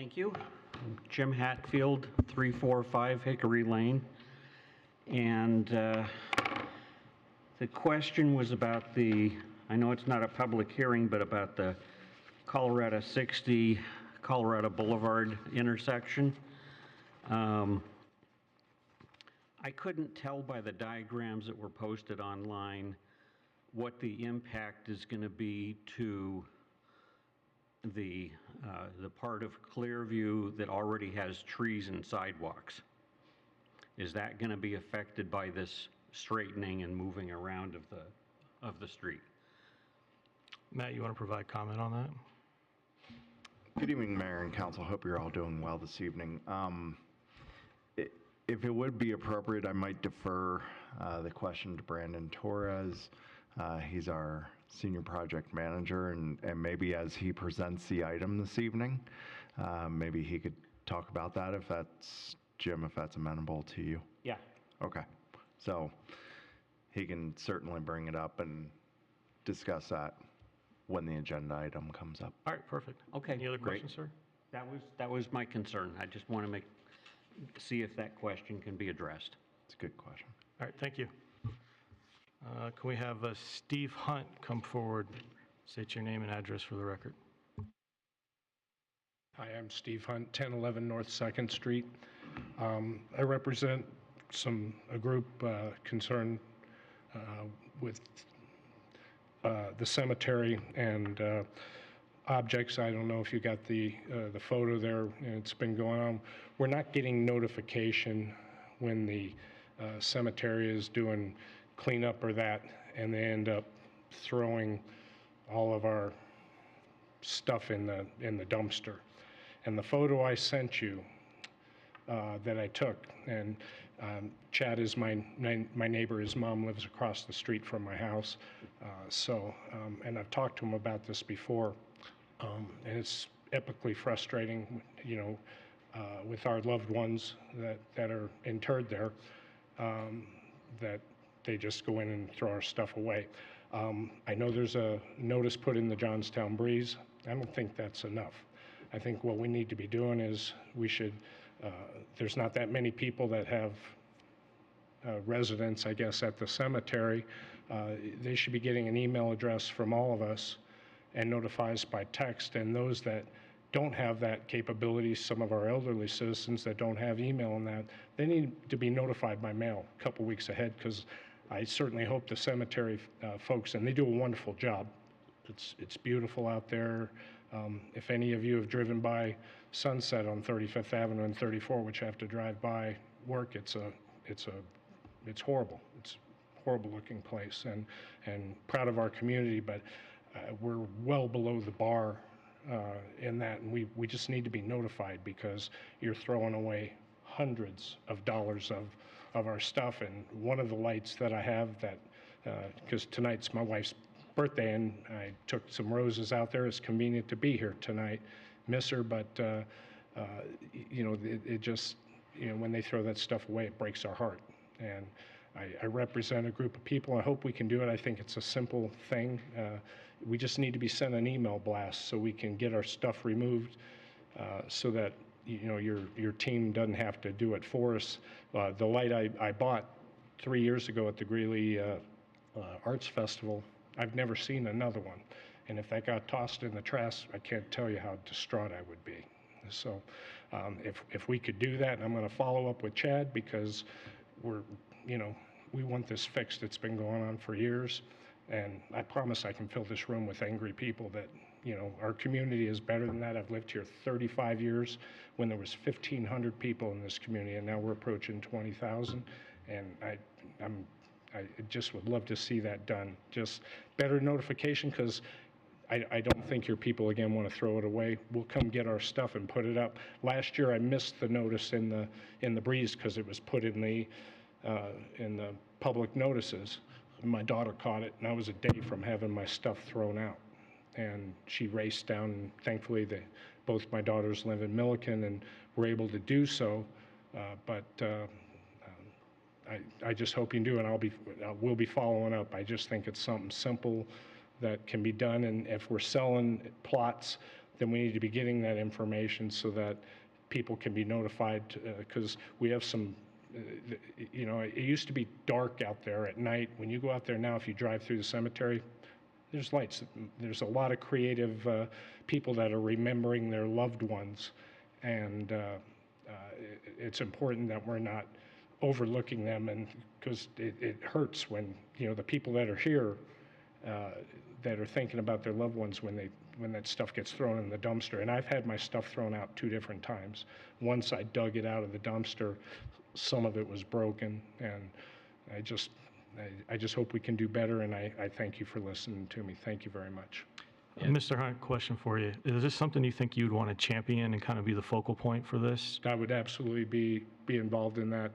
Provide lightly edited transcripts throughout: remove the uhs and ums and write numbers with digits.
Thank you. Jim Hatfield, 345 Hickory Lane. And the question was about I know it's not a public hearing, but about the Colorado 60 Colorado Boulevard intersection. I couldn't tell by the diagrams that were posted online what the impact is going to be to the part of Clearview that already has trees and sidewalks. Is that going to be affected by this straightening and moving around of the street? Matt, you want to provide comment on that? Good evening, Mayor and Council. Hope you're all doing well this evening. If it would be appropriate, I might defer the question to Brandon Torres. He's our senior project manager, and maybe as he presents the item this evening, maybe he could talk about that if that's, Jim, if that's amenable to you. Yeah. Okay. So he can certainly bring it up and discuss that when the agenda item comes up. All right, perfect. Okay. Any other great. questions, sir? That was my concern. I just want to see if that question can be addressed. It's a good question. All right, thank you. Can we have Steve Hunt come forward, state your name and address for the record? Hi, I'm Steve Hunt, 1011 North 2nd Street. I represent a group concerned with the cemetery and objects. I don't know if you got the photo there. It's been going on. We're not getting notification when the cemetery is doing cleanup or that, and they end up throwing all of our stuff in the dumpster. And the photo I sent you that I took, and Chad is my neighbor. His mom lives across the street from my house. And I've talked to him about this before, and it's epically frustrating, with our loved ones that are interred there, that they just go in and throw our stuff away. I know there's a notice put in the Johnstown Breeze. I don't think that's enough. I think what we need to be doing is there's not that many people that have residents, I guess, at the cemetery. They should be getting an email address from all of us and notify us by text. And those that don't have that capability, some of our elderly citizens that don't have email and that, they need to be notified by mail a couple weeks ahead, because I certainly hope the cemetery folks, and they do a wonderful job. It's beautiful out there. If any of you have driven by Sunset on 35th Avenue and 34, which I have to drive by work, it's horrible. It's a horrible looking place, and proud of our community, but we're well below the bar in that, and we just need to be notified, because you're throwing away hundreds of dollars of our stuff. And one of the lights that I have that, because tonight's my wife's birthday and I took some roses out there, it's convenient to be here tonight, miss her, but it just, when they throw that stuff away, it breaks our heart. And I represent a group of people. I hope we can do it. I think it's a simple thing. We just need to be sent an email blast so we can get our stuff removed, so that your team doesn't have to do it for us. The light I bought 3 years ago at the Greeley Arts Festival, I've never seen another one. And if that got tossed in the trash, I can't tell you how distraught I would be. So if we could do that, and I'm going to follow up with Chad, because we want this fixed. It's been going on for years, and I promise I can fill this room with angry people that, our community is better than that. I've lived here 35 years when there was 1,500 people in this community, and now we're approaching 20,000, and I just would love to see that done. Just better notification, because I don't think your people, again, want to throw it away. We'll come get our stuff and put it up. Last year I missed the notice in the Breeze because it was put in the public notices. My daughter caught it, and I was a day from having my stuff thrown out. And she raced down, and thankfully both my daughters live in Milliken and were able to do so. I just hope you do, and we'll be following up. I just think it's something simple that can be done, and if we're selling plots, then we need to be getting that information so that people can be notified, because we have some, you know, it used to be dark out there at night. When you go out there now, if you drive through the cemetery, there's lights. There's a lot of creative people that are remembering their loved ones, and it's important that we're not overlooking them, and because it hurts when, you know, the people that are here that are thinking about their loved ones when that stuff gets thrown in the dumpster. And I've had my stuff thrown out 2 different times. Once I dug it out of the dumpster, some of it was broken, and I just hope we can do better, and I thank you for listening to me. Thank you very much. Mr. Hunt, question for you. Is this something you think you'd want to champion and kind of be the focal point for this? I would absolutely be involved in that.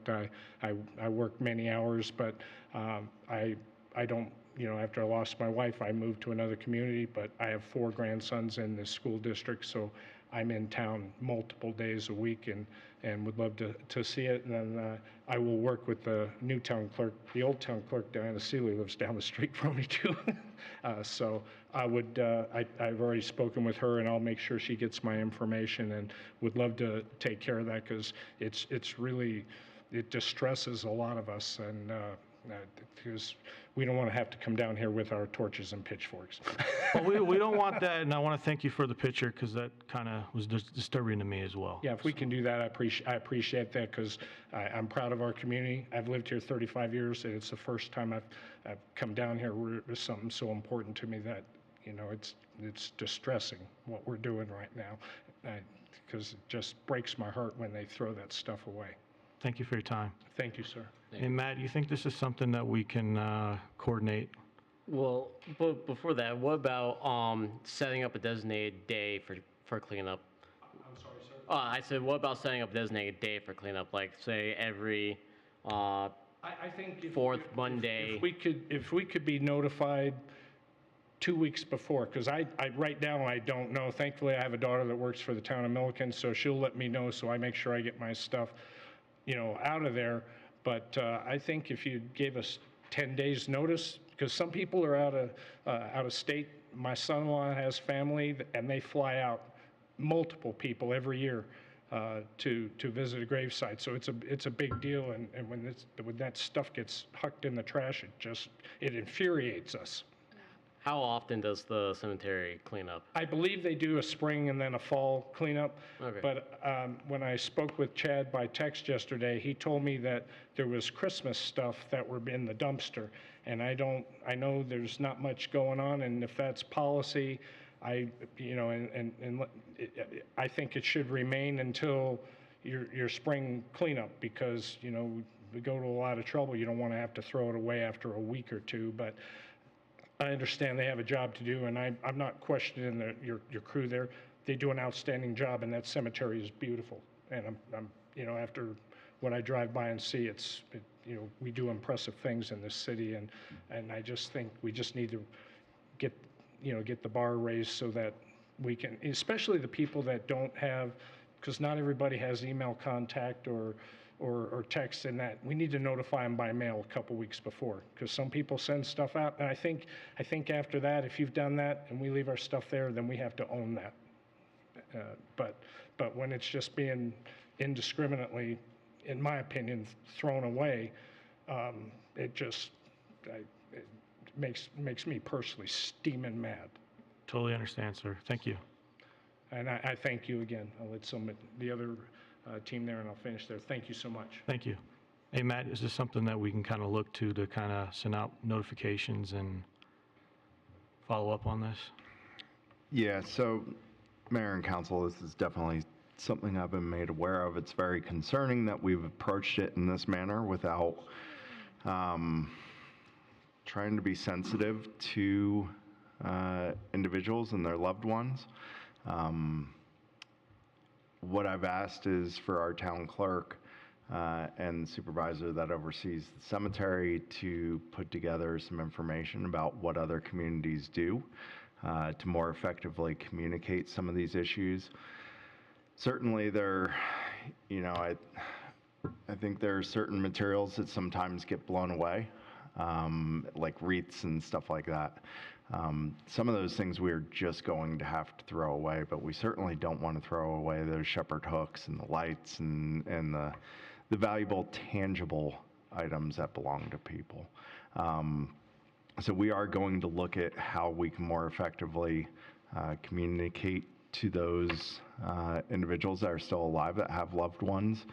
I work many hours, but I don't, you know, after I lost my wife, I moved to another community, but I have 4 grandsons in this school district, so I'm in town multiple days a week and would love to see it. And then I will work with the new town clerk. The old town clerk, Diana Seeley, lives down the street from me too. So I would, I've already spoken with her, and I'll make sure she gets my information, and would love to take care of that, because it's really, it distresses a lot of us, and because we don't want to have to come down here with our torches and pitchforks. Well, we don't want that, and I want to thank you for the picture, because that kind of was disturbing to me as well. Yeah, if we can do that, I appreciate that, because I'm proud of our community. I've lived here 35 years, and it's the first time I've come down here where there's something so important to me that, you know, it's distressing what we're doing right now, because it just breaks my heart when they throw that stuff away. Thank you for your time. Thank you, sir. And Matt, you think this is something that we can coordinate? Well, but before that, what about setting up a designated day for cleanup? I'm sorry, sir. I said, what about setting up a designated day for cleanup? Like, say, every I think fourth Monday. If we could be notified 2 weeks before, because I right now I don't know. Thankfully, I have a daughter that works for the town of Milliken, so she'll let me know, so I make sure I get my stuff, you know, out of there. But I think if you gave us 10 days notice, because some people are out of state. My son-in-law has family, and they fly out, multiple people every year to visit a gravesite. So it's a big deal, and when that stuff gets hucked in the trash, it infuriates us. How often does the cemetery clean up? I believe they do a spring and then a fall cleanup. Okay. But when I spoke with Chad by text yesterday, he told me that there was Christmas stuff that were in the dumpster. And I know there's not much going on, and if that's policy, I think it should remain until your spring cleanup, because, you know, we go to a lot of trouble. You don't want to have to throw it away after a week or two, but I understand they have a job to do, and I'm not questioning your crew there. They do an outstanding job, and that cemetery is beautiful. And I'm you know, after when I drive by and see you know, we do impressive things in this city, and I just think we just need to get the bar raised so that we can, especially the people that don't have, because not everybody has email contact or text, and that we need to notify them by mail a couple weeks before, because some people send stuff out, and I think after that, if you've done that and we leave our stuff there, then we have to own that. But when it's just being indiscriminately, in my opinion, thrown away, it makes me personally steaming mad. Totally understand, sir. Thank you. And I thank you again. I'll let the other team there, and I'll finish there. Thank you so much. Thank you. Hey, Matt, is this something that we can kind of look to kind of send out notifications and follow up on this? Yeah, so Mayor and Council, this is definitely something I've been made aware of. It's very concerning that we've approached it in this manner without trying to be sensitive to individuals and their loved ones. What I've asked is for our town clerk and supervisor that oversees the cemetery to put together some information about what other communities do to more effectively communicate some of these issues. Certainly I think there are certain materials that sometimes get blown away, like wreaths and stuff like that. Some of those things we're just going to have to throw away, but we certainly don't want to throw away those shepherd hooks and the lights and the valuable tangible items that belong to people. So we are going to look at how we can more effectively communicate to those individuals that are still alive that have loved ones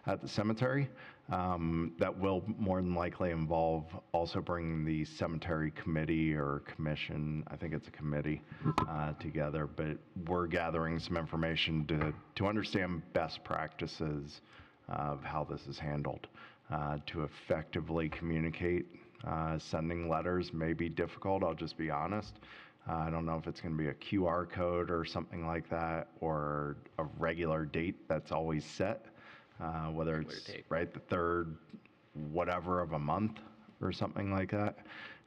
at the cemetery. That will more than likely involve also bringing the cemetery committee or commission, I think it's a committee, together. But we're gathering some information to understand best practices of how this is handled. To effectively communicate, sending letters may be difficult, I'll just be honest. I don't know if it's going to be a QR code or something like that, or a regular date that's always set, whether it's right the third whatever of a month or something like that,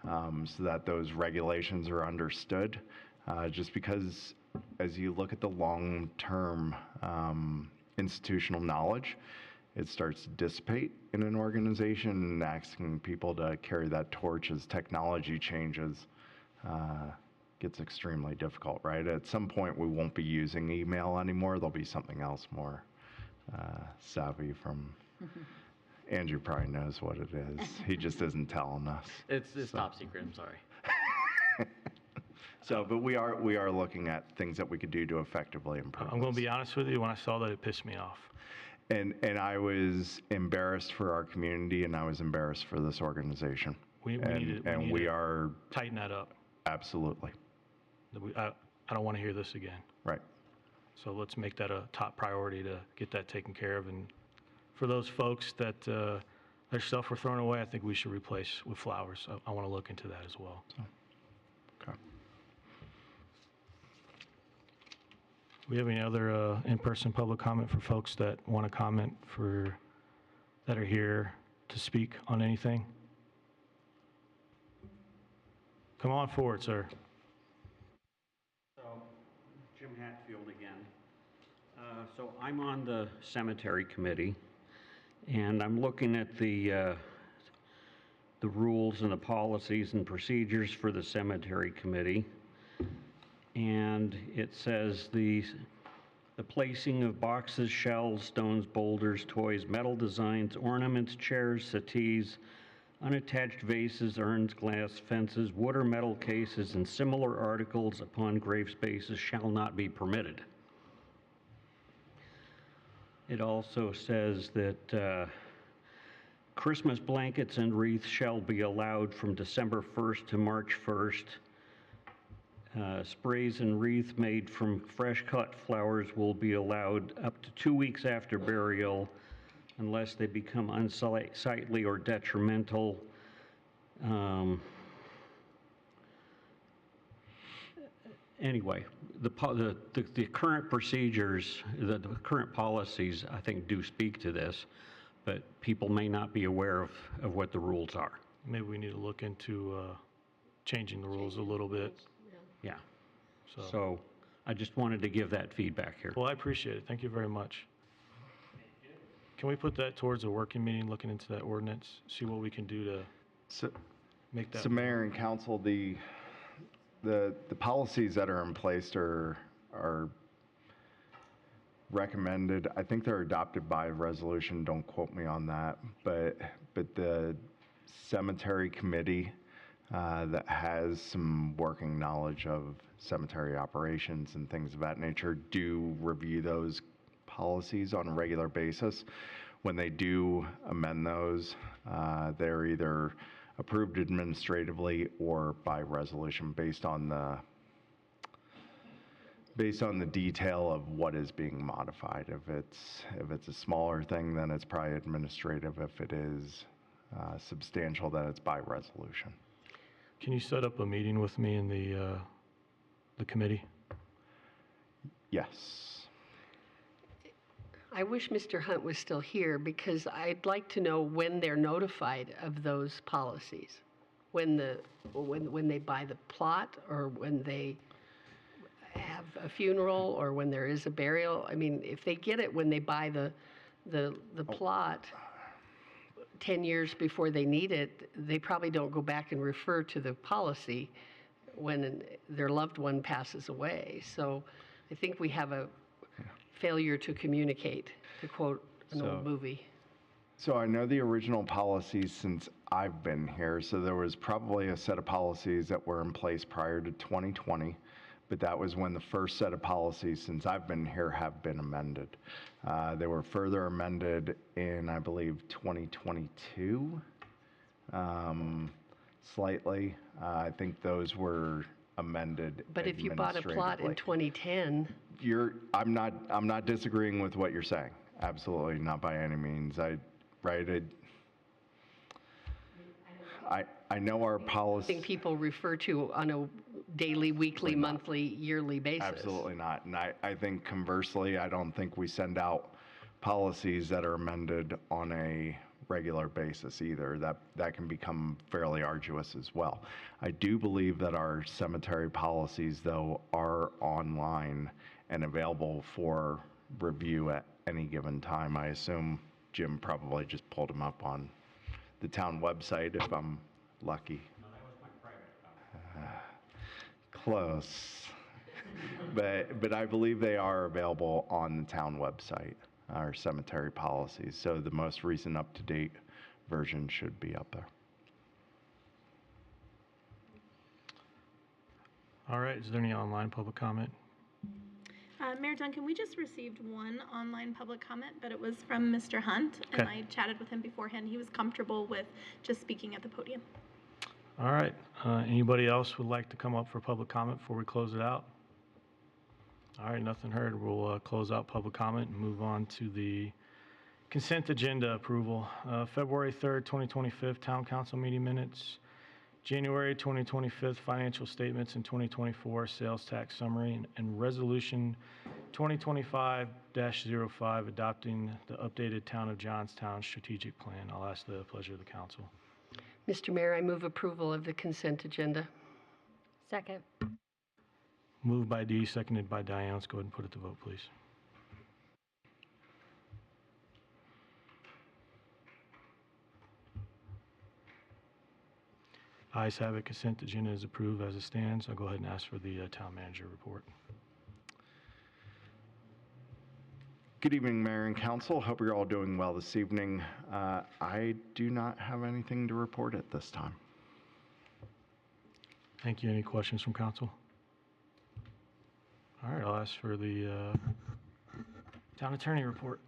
so that those regulations are understood. Just because as you look at the long-term institutional knowledge, it starts to dissipate in an organization, and asking people to carry that torch as technology changes gets extremely difficult, right? At some point, we won't be using email anymore. There'll be something else more savvy from Andrew probably knows what it is. He just isn't telling us. It's top secret, I'm sorry. So, but we are looking at things that we could do to effectively improve. I'm going to this. be honest with you, when I saw that, it pissed me off. And I was embarrassed for our community, and I was embarrassed for this organization. We need we to are tighten that up. absolutely I don't want to hear this again. right. So let's make that a top priority to get that taken care of. And for those folks that their stuff were thrown away, I think we should replace with flowers. I want to look into that as well. Okay. Do we have any other in-person public comment for folks that want to comment that are here to speak on anything? Come on forward, sir. So, Jim Hatfield again. So I'm on the cemetery committee, and I'm looking at the rules and the policies and procedures for the cemetery committee. And it says the placing of boxes, shells, stones, boulders, toys, metal designs, ornaments, chairs, settees, unattached vases, urns, glass, fences, wood or metal cases, and similar articles upon grave spaces shall not be permitted. It also says that Christmas blankets and wreaths shall be allowed from December 1st to March 1st. Sprays and wreath made from fresh cut flowers will be allowed up to 2 weeks after burial unless they become unsightly or detrimental. Anyway, the current procedures, the current policies, I think, do speak to this, but people may not be aware of what the rules are. Maybe we need to look into changing the rules a little bit. Yeah. So I just wanted to give that feedback here. Well, I appreciate it. Thank you very much. Can we put that towards a working meeting, looking into that ordinance, see what we can do to So, make that? so Mayor and Council, the policies that are in place are recommended. I think they're adopted by resolution. Don't quote me on that. But the cemetery committee that has some working knowledge of cemetery operations and things of that nature do review those policies on a regular basis. When they do amend those, they're either approved administratively or by resolution based on the detail of what is being modified. If it's a smaller thing, then it's probably administrative. If it is substantial, then it's by resolution. Can you set up a meeting with me in the committee? Yes. I wish Mr. Hunt was still here because I'd like to know when they're notified of those policies. When they buy the plot, or when they have a funeral, or when there is a burial. I mean, if they get it when they buy the plot 10 years before they need it, they probably don't go back and refer to the policy when their loved one passes away. So I think we have a failure to communicate, to quote an old movie. So I know the original policies since I've been here, so there was probably a set of policies that were in place prior to 2020, but that was when the first set of policies since I've been here have been amended. They were further amended in, I believe, 2022, slightly. I think those were amended But if you bought a plot in administratively. 2010, I'm not disagreeing with what you're saying. Absolutely not by any means. I know our I policy. think people refer to on a daily, weekly, monthly, yearly basis. Absolutely not. And I think conversely, I don't think we send out policies that are amended on a regular basis either. That can become fairly arduous as well. I do believe that our cemetery policies, though, are online and available for review at any given time. I assume Jim probably just pulled them up on the town website if I'm lucky. Close. But I believe they are available on the town website, our cemetery policies. So the most recent up-to-date version should be up there. All right, is there any online public comment? Mayor Duncan, we just received one online public comment, but it was from Mr. Hunt, and Okay. I chatted with him beforehand. He was comfortable with just speaking at the podium. All right, anybody else would like to come up for public comment before we close it out? All right, nothing heard. We'll close out public comment and move on to the consent agenda approval. February 3rd, 2025 Town Council meeting minutes. January 2025 financial statements and 2024 sales tax summary and resolution 2025-05 adopting the updated Town of Johnstown strategic plan. I'll ask the pleasure of the council. Mr. Mayor, I move approval of the consent agenda. Second. Moved by Dee, seconded by Diane. Let's go ahead and put it to vote, please. Ayes have it. Consent agenda is approved as it stands. I'll go ahead and ask for the town manager report. Good evening, Mayor and Council. Hope you're all doing well this evening. I do not have anything to report at this time. Thank you. Any questions from council? All right, I'll ask for the town attorney report.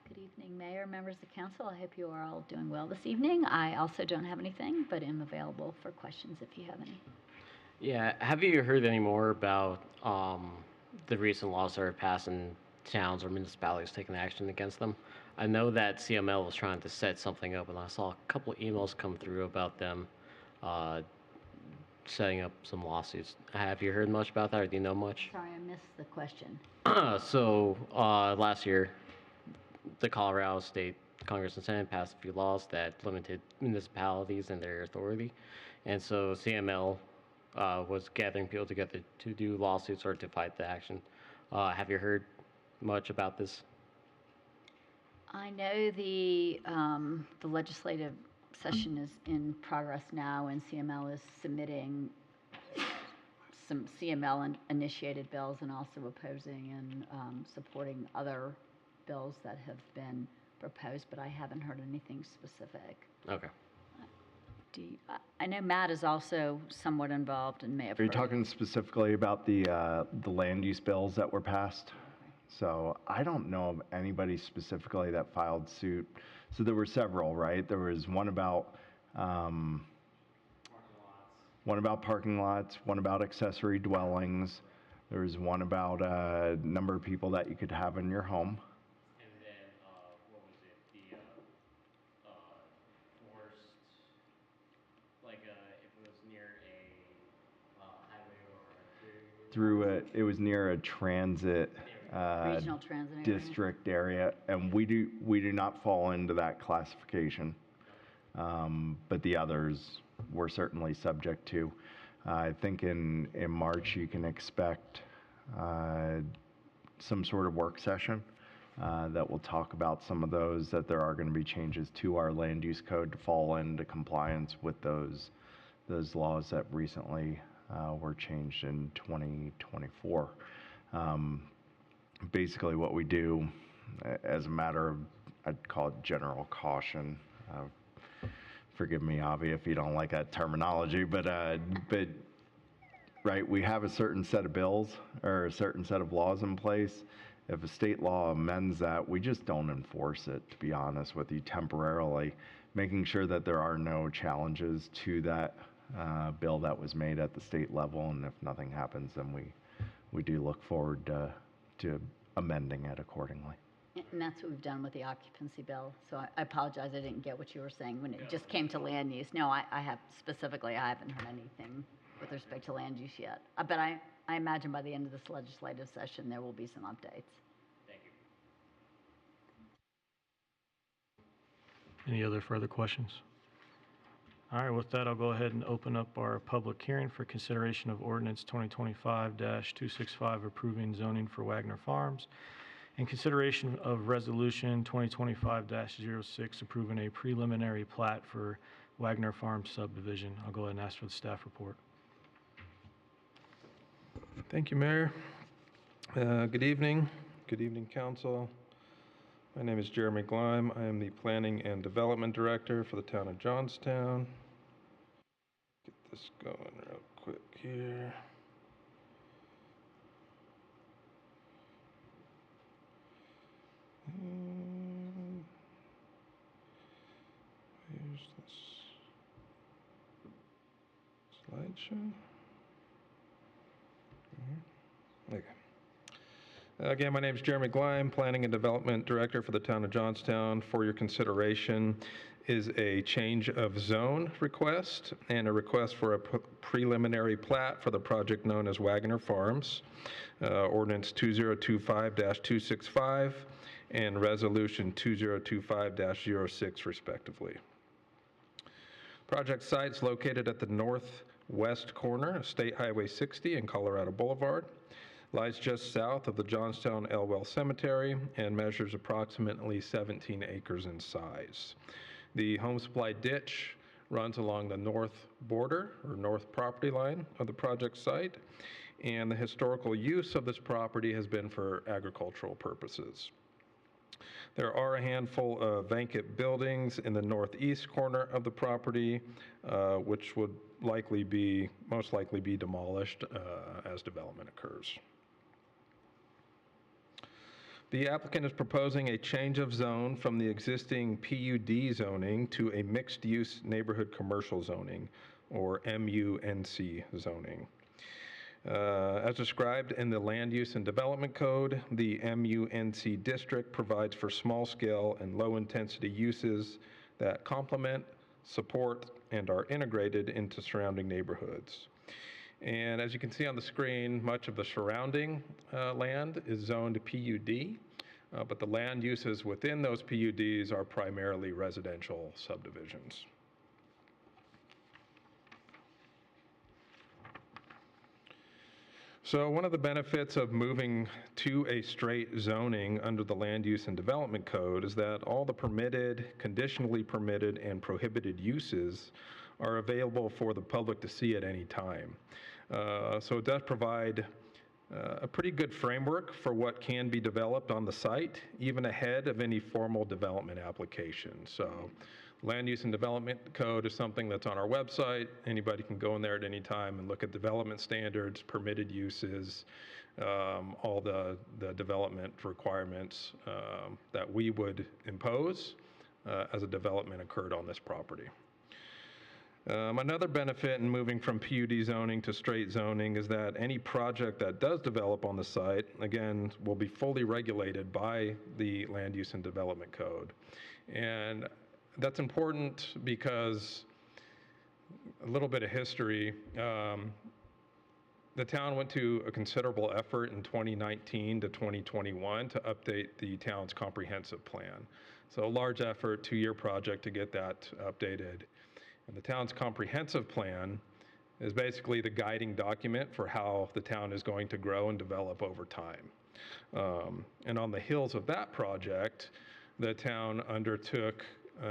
Good evening, Mayor, members of the council. I hope you are all doing well this evening. I also don't have anything, but am available for questions if you have any. Yeah, have you heard any more about the recent laws that are passed in towns or municipalities taking action against them? I know that CML was trying to set something up, and I saw a couple of emails come through about them setting up some lawsuits. Have you heard much about that, or do you know much? Sorry, I missed the question. So last year, the Colorado State Congress and Senate passed a few laws that limited municipalities and their authority, and so CML was gathering people together to do lawsuits or to fight the action. Have you heard much about this? I know the legislative session is in progress now, and CML is submitting some CML-initiated bills and also opposing and supporting other bills that have been proposed, but I haven't heard anything specific. Okay. I know Matt is also somewhat involved and may have Are you heard. talking specifically about the land use bills that were passed? So I don't know of anybody specifically that filed suit. So there were several, right? There was one about parking lots, one about accessory dwellings. There was one about number of people that you could have in your home. And then, what was it, the forced, like, if it was near a highway or a It was near a transit Regional transit area. district area, and we do not fall into that classification. But the others we're certainly subject to. I think in March you can expect some sort of work session that will talk about some of those, that there are going to be changes to our land use code to fall into compliance with those laws that recently were changed in 2024. Basically, what we do, as a matter of, I'd call it general caution. Forgive me, Avi, if you don't like that terminology, but right, we have a certain set of bills or a certain set of laws in place. If a state law amends that, we just don't enforce it, to be honest with you, temporarily, making sure that there are no challenges to that bill that was made at the state level. And if nothing happens, then we do look forward to amending it accordingly. And that's what we've done with the occupancy bill. So I apologize, I didn't get what you were saying when it just came to land use. No, I haven't heard anything with respect to land use yet. But I imagine by the end of this legislative session, there will be some updates. Thank you. Any other further questions? All right, with that, I'll go ahead and open up our public hearing for consideration of ordinance 2025-265 approving zoning for Wagner Farms, and consideration of resolution 2025-06 approving a preliminary plat for Wagner Farms subdivision. I'll go ahead and ask for the staff report. Thank you, Mayor. Good evening. Good evening, Council. My name is Jeremy Gleim. I am the Planning and Development Director for the town of Johnstown. Get this going real quick here. Here's this slideshow. Okay. Again, my name is Jeremy Gleim, Planning and Development Director for the town of Johnstown. For your consideration is a change of zone request and a request for a preliminary plat for the project known as Wagner Farms, ordinance 2025-265 and resolution 2025-06 respectively. Project site's located at the northwest corner of State Highway 60 and Colorado Boulevard. Lies just south of the Johnstown Elwell Cemetery and measures approximately 17 acres in size. The home supply ditch runs along the north border or north property line of the project site, and the historical use of this property has been for agricultural purposes. There are a handful of vacant buildings in the northeast corner of the property, which would most likely be demolished as development occurs. The applicant is proposing a change of zone from the existing PUD zoning to a mixed-use neighborhood commercial zoning, or MUNC zoning. As described in the Land Use and Development Code, the MUNC district provides for small-scale and low-intensity uses that complement, support, and are integrated into surrounding neighborhoods. And as you can see on the screen, much of the surrounding land is zoned PUD, but the land uses within those PUDs are primarily residential subdivisions. So one of the benefits of moving to a straight zoning under the Land Use and Development Code is that all the permitted, conditionally permitted, and prohibited uses are available for the public to see at any time. So it does provide a pretty good framework for what can be developed on the site, even ahead of any formal development application. So Land Use and Development Code is something that's on our website. Anybody can go in there at any time and look at development standards, permitted uses, all the development requirements that we would impose as a development occurred on this property. Another benefit in moving from PUD zoning to straight zoning is that any project that does develop on the site, again, will be fully regulated by the Land Use and Development Code. And that's important because, a little bit of history, the town went to a considerable effort in 2019 to 2021 to update the town's comprehensive plan. So a large effort, 2-year project to get that updated. And the town's comprehensive plan is basically the guiding document for how the town is going to grow and develop over time. And on the heels of that project, the town undertook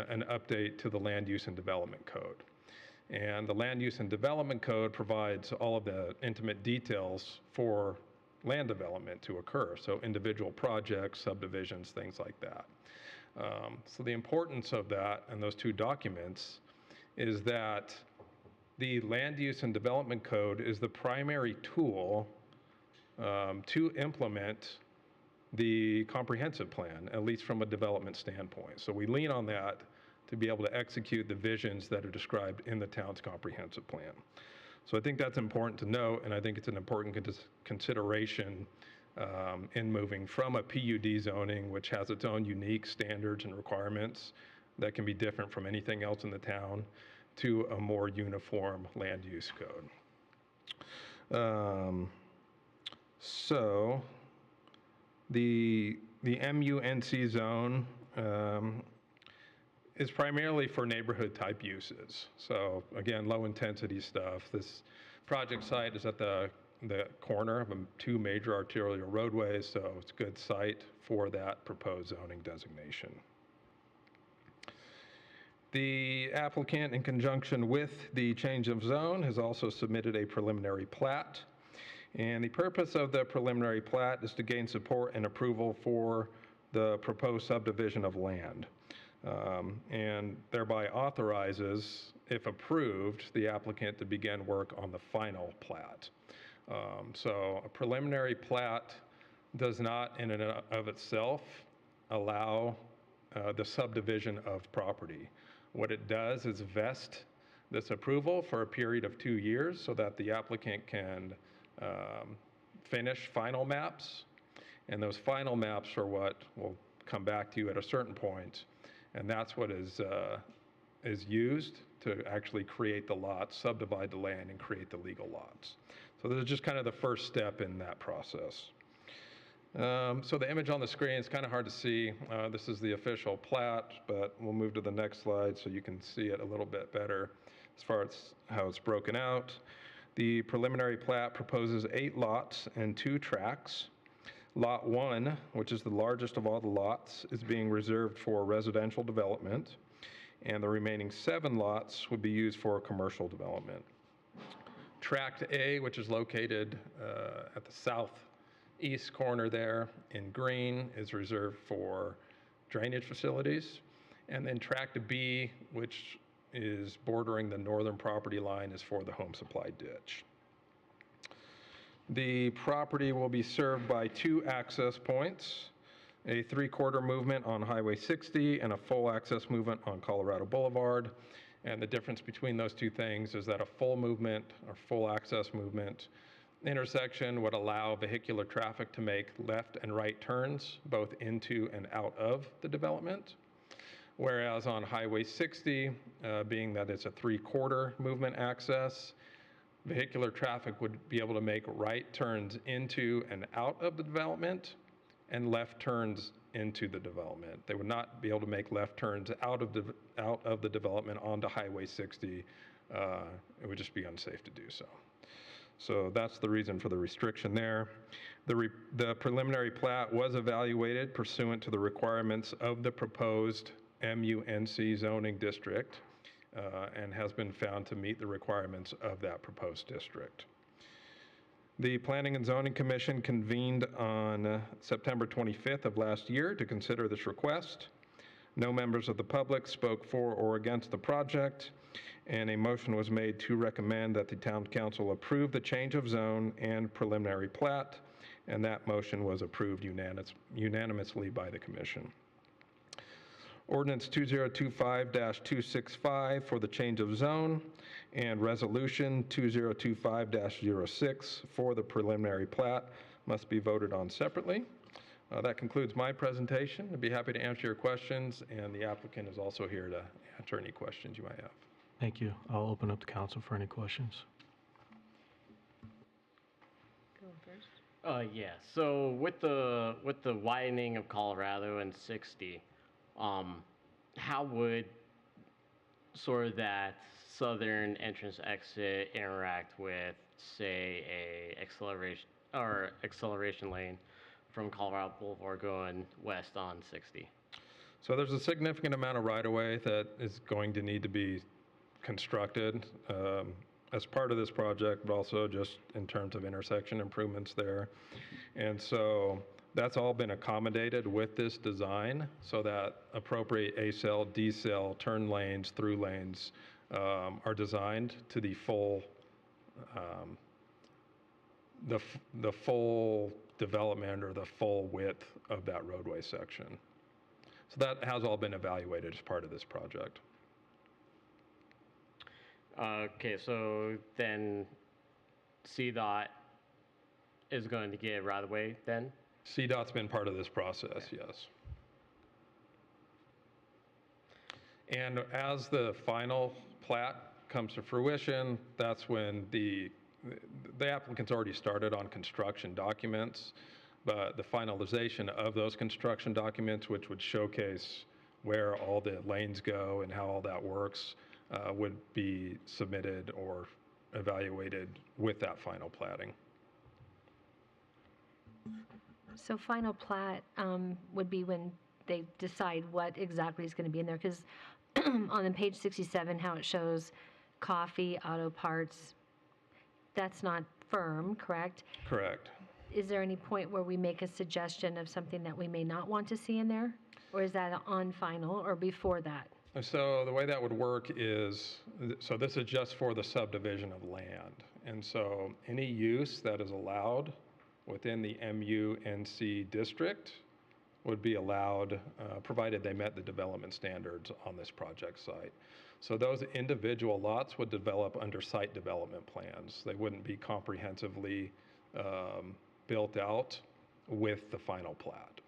an update to the Land Use and Development Code. And the Land Use and Development Code provides all of the intimate details for land development to occur, so individual projects, subdivisions, things like that. So the importance of that and those two documents is that the Land Use and Development Code is the primary tool to implement the comprehensive plan, at least from a development standpoint. So we lean on that to be able to execute the visions that are described in the town's comprehensive plan. So I think that's important to note, and I think it's an important consideration in moving from a PUD zoning, which has its own unique standards and requirements that can be different from anything else in the town, to a more uniform land use code. So the MUNC zone is primarily for neighborhood type uses. So again, low intensity stuff. This project site is at the corner of two major arterial roadways, so it's a good site for that proposed zoning designation. The applicant, in conjunction with the change of zone, has also submitted a preliminary plat. And the purpose of the preliminary plat is to gain support and approval for the proposed subdivision of land. And thereby authorizes, if approved, the applicant to begin work on the final plat. So a preliminary plat does not in and of itself allow the subdivision of property. What it does is vest this approval for a period of 2 years so that the applicant can finish final maps. And those final maps are what will come back to you at a certain point. And that's what is used to actually create the lots, subdivide the land, and create the legal lots. So this is just kind of the first step in that process. So the image on the screen is kind of hard to see. This is the official plat, but we'll move to the next slide so you can see it a little bit better as far as how it's broken out. The preliminary plat proposes 8 lots and 2 tracts. Lot 1, which is the largest of all the lots, is being reserved for residential development, and the remaining 7 lots would be used for commercial development. Tract A, which is located at the southeast corner there in green, is reserved for drainage facilities. And then Tract B, which is bordering the northern property line, is for the home supply ditch. The property will be served by 2 access points, a 3/4 movement on Highway 60 and a full access movement on Colorado Boulevard. And the difference between those two things is that a full movement or full access movement intersection would allow vehicular traffic to make left and right turns, both into and out of the development. Whereas on Highway 60, being that it's a 3/4 movement access, vehicular traffic would be able to make right turns into and out of the development and left turns into the development. They would not be able to make left turns out of the development onto Highway 60. It would just be unsafe to do so. So that's the reason for the restriction there. The preliminary plat was evaluated pursuant to the requirements of the proposed MUNC zoning district and has been found to meet the requirements of that proposed district. The Planning and Zoning Commission convened on September 25th of last year to consider this request. No members of the public spoke for or against the project, and a motion was made to recommend that the Town Council approve the change of zone and preliminary plat, and that motion was approved unanimously by the Commission. Ordinance 2025-265 for the change of zone, and Resolution 2025-06 for the preliminary plat must be voted on separately. That concludes my presentation. I'd be happy to answer your questions, and the applicant is also here to answer any questions you might have. Thank you. I'll open up the council for any questions. Yeah, so with the widening of Colorado and 60, how would sort of that southern entrance exit interact with, say, a acceleration lane from Colorado Boulevard going west on 60? So there's a significant amount of right-of-way that is going to need to be constructed as part of this project, but also just in terms of intersection improvements there. And so that's all been accommodated with this design so that appropriate A-cell, D-cell, turn lanes, through lanes are designed to the full the full development or the full width of that roadway section. So that has all been evaluated as part of this project. Okay, so then CDOT is going to get right away then? CDOT's been part of this process, yes. And as the final plat comes to fruition, that's when the applicant's already started on construction documents, but the finalization of those construction documents, which would showcase where all the lanes go and how all that works, would be submitted or evaluated with that final platting. So final plat would be when they decide what exactly is going to be in there, because on page 67, how it shows coffee, auto parts, that's not firm, correct? Correct. Is there any point where we make a suggestion of something that we may not want to see in there? Or is that on final or before that? So the way that would work is, so this is just for the subdivision of land. And so any use that is allowed within the MUNC district would be allowed, provided they met the development standards on this project site. So those individual lots would develop under site development plans. They wouldn't be comprehensively built out with the final plat.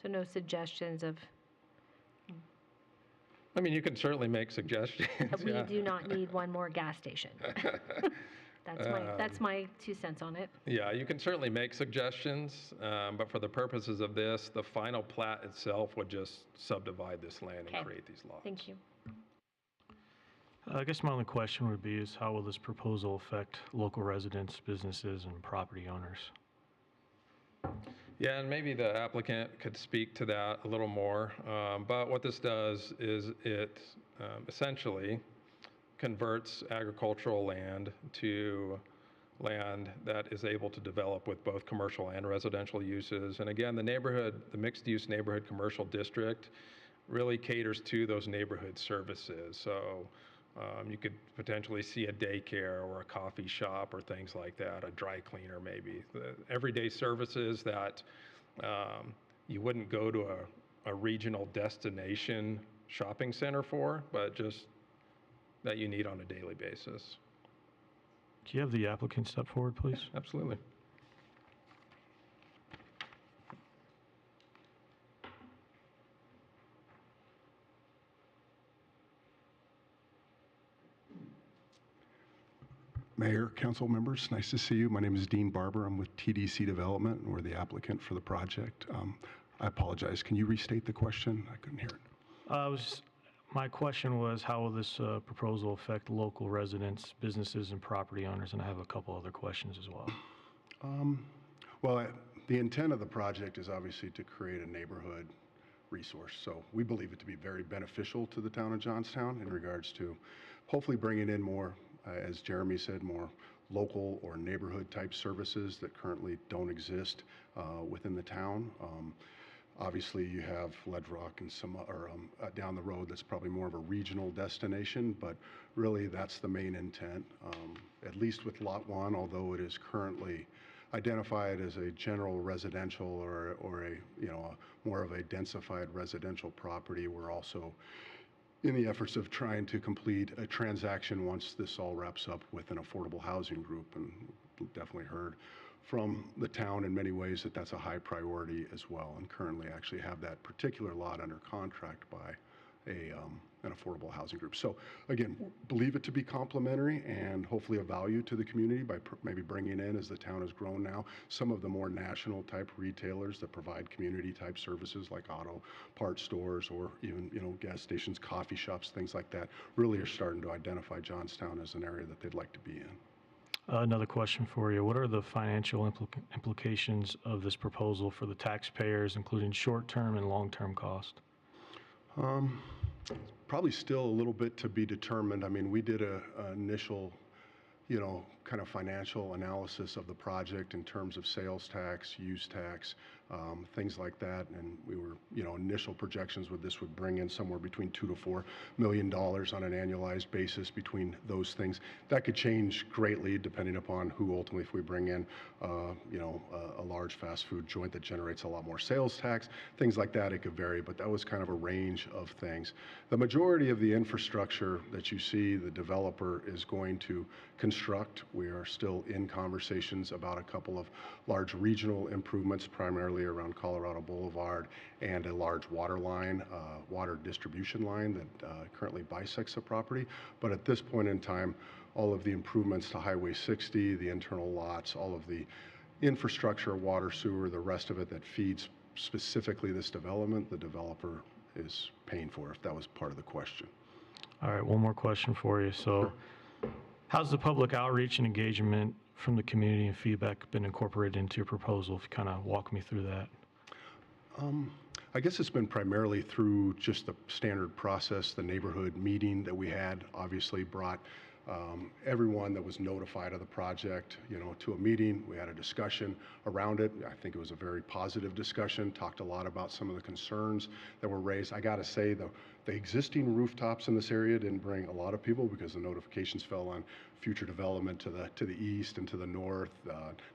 So no suggestions of, I mean, you can certainly make suggestions. that we yeah. do not need one more gas station. That's my 2 cents on it. Yeah, you can certainly make suggestions, but for the purposes of this, the final plat itself would just subdivide this land Okay. and create these lots. Thank you. I guess my only question would be is how will this proposal affect local residents, businesses, and property owners? Yeah, and maybe the applicant could speak to that a little more. But what this does is it essentially converts agricultural land to land that is able to develop with both commercial and residential uses. And again, the neighborhood, the mixed-use neighborhood commercial district really caters to those neighborhood services. So you could potentially see a daycare or a coffee shop or things like that, a dry cleaner maybe. The everyday services that you wouldn't go to a regional destination shopping center for, but just that you need on a daily basis. Do you have the applicant step forward, please? Absolutely. Mayor, council members, nice to see you. My name is Dean Barber. I'm with TDC Development, and we're the applicant for the project. I apologize. Can you restate the question? I couldn't hear it. My question was, how will this proposal affect local residents, businesses, and property owners? And I have a couple other questions as well. Well, the intent of the project is obviously to create a neighborhood resource. So we believe it to be very beneficial to the town of Johnstown in regards to hopefully bringing in more, as Jeremy said, more local or neighborhood type services that currently don't exist within the town. Obviously, you have Ledge Rock and some, or down the road, that's probably more of a regional destination, but really that's the main intent. At least with Lot 1, although it is currently identified as a general residential or a more of a densified residential property, we're also in the efforts of trying to complete a transaction once this all wraps up with an affordable housing group, and definitely heard from the town in many ways that that's a high priority as well, and currently actually have that particular lot under contract by an affordable housing group. So again, believe it to be complementary and hopefully a value to the community by maybe bringing in, as the town has grown now, some of the more national type retailers that provide community type services like auto parts stores or even gas stations, coffee shops, things like that, really are starting to identify Johnstown as an area that they'd like to be in. Another question for you. What are the financial implications of this proposal for the taxpayers, including short-term and long-term cost? Probably still a little bit to be determined. I mean, we did a initial, kind of financial analysis of the project in terms of sales tax, use tax, things like that. And we were, initial projections with this would bring in somewhere between $2 to $4 million on an annualized basis between those things. That could change greatly depending upon who ultimately, if we bring in, a large fast food joint that generates a lot more sales tax, things like that, it could vary, but that was kind of a range of things. The majority of the infrastructure that you see the developer is going to construct. We are still in conversations about a couple of large regional improvements, primarily around Colorado Boulevard, and a large water line, water distribution line that currently bisects the property. But at this point in time, all of the improvements to Highway 60, the internal lots, all of the infrastructure, water, sewer, the rest of it that feeds specifically this development, the developer is paying for, if that was part of the question. All right, one more question for you. So how's the public outreach and engagement from the community and feedback been incorporated into your proposal? If you kind of walk me through that. I guess it's been primarily through just the standard process. The neighborhood meeting that we had obviously brought everyone that was notified of the project, to a meeting. We had a discussion around it. I think it was a very positive discussion, talked a lot about some of the concerns that were raised. I got to say, the existing rooftops in this area didn't bring a lot of people because the notifications fell on future development to the east and to the north,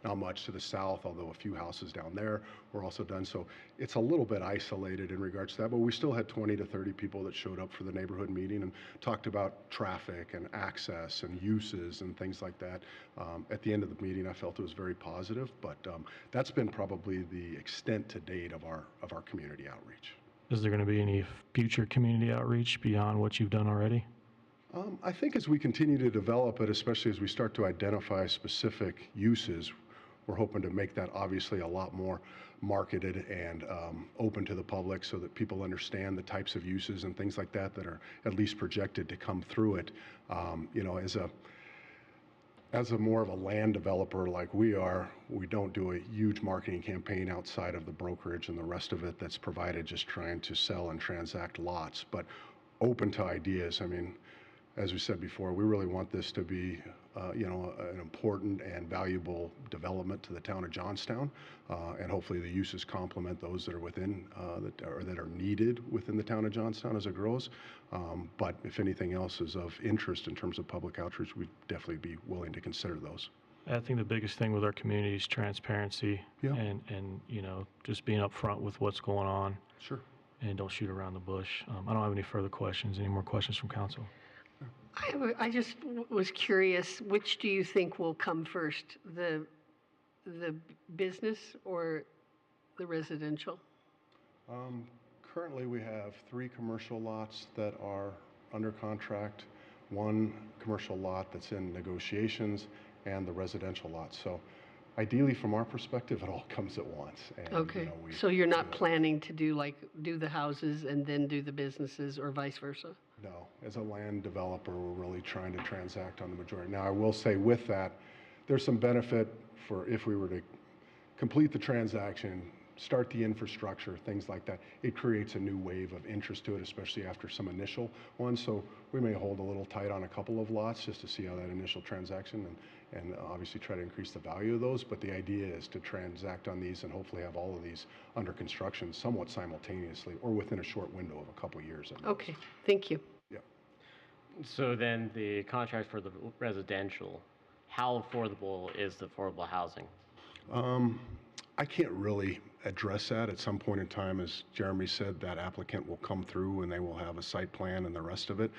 not much to the south, although a few houses down there were also done. So it's a little bit isolated in regards to that, but we still had 20 to 30 people that showed up for the neighborhood meeting and talked about traffic and access and uses and things like that. At the end of the meeting, I felt it was very positive, but that's been probably the extent to date of our community outreach. Is there going to be any future community outreach beyond what you've done already? I think as we continue to develop it, especially as we start to identify specific uses, we're hoping to make that obviously a lot more marketed and open to the public so that people understand the types of uses and things like that that are at least projected to come through it. As a more of a land developer like we are, we don't do a huge marketing campaign outside of the brokerage and the rest of it that's provided just trying to sell and transact lots, but open to ideas. I mean, as we said before, we really want this to be, an important and valuable development to the town of Johnstown, and hopefully the uses complement those that are within, that are needed within the town of Johnstown as it grows. But if anything else is of interest in terms of public outreach, we'd definitely be willing to consider those. I think the biggest thing with our community is transparency. Yeah. and just being upfront with what's going on. Sure. And don't shoot around the bush. I don't have any further questions. Any more questions from council? I just was curious, which do you think will come first, the business or the residential? Currently, we have 3 commercial lots that are under contract, 1 commercial lot that's in negotiations, and the residential lot. So ideally, from our perspective, it all comes at once. And, Okay, so you're not planning to do the houses and then do the businesses or vice versa? No, as a land developer, we're really trying to transact on the majority. Now, I will say with that, there's some benefit for if we were to complete the transaction, start the infrastructure, things like that. It creates a new wave of interest to it, especially after some initial ones. So we may hold a little tight on a couple of lots just to see how that initial transaction and obviously try to increase the value of those. But the idea is to transact on these and hopefully have all of these under construction somewhat simultaneously or within a short window of a couple of years. Okay, thank you. Yeah. So then the contract for the residential, how affordable is the affordable housing? I can't really address that. At some point in time, as Jeremy said, that applicant will come through and they will have a site plan and the rest of it.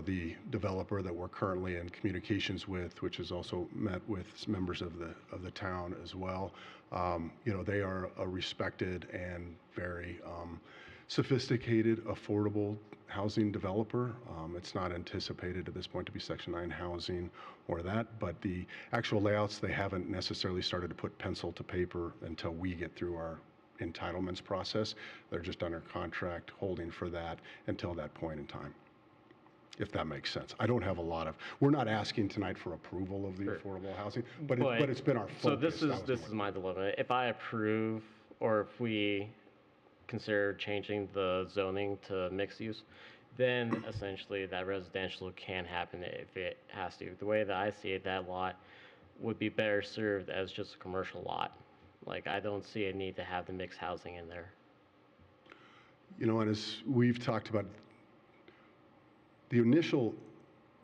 The developer that we're currently in communications with, which has also met with members of the town as well, they are a respected and very sophisticated, affordable housing developer. It's not anticipated at this point to be Section 9 housing or that, but the actual layouts, they haven't necessarily started to put pencil to paper until we get through our entitlements process. They're just under contract holding for that until that point in time, if that makes sense. I don't have a lot of, we're not asking tonight for approval of the affordable housing, but it's been our focus. So this is my dilemma. If I approve or if we consider changing the zoning to mixed use, then essentially that residential can happen if it has to. The way that I see it, that lot would be better served as just a commercial lot. Like, I don't see a need to have the mixed housing in there. You know, and as we've talked about, the initial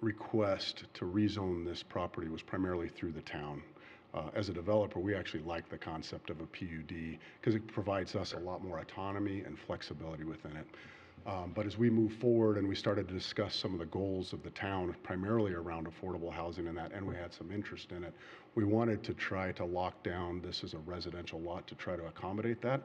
request to rezone this property was primarily through the town. As a developer, we actually like the concept of a PUD because it provides us a lot more autonomy and flexibility within it. But as we move forward and we started to discuss some of the goals of the town, primarily around affordable housing and that, and we had some interest in it, we wanted to try to lock down this as a residential lot to try to accommodate that.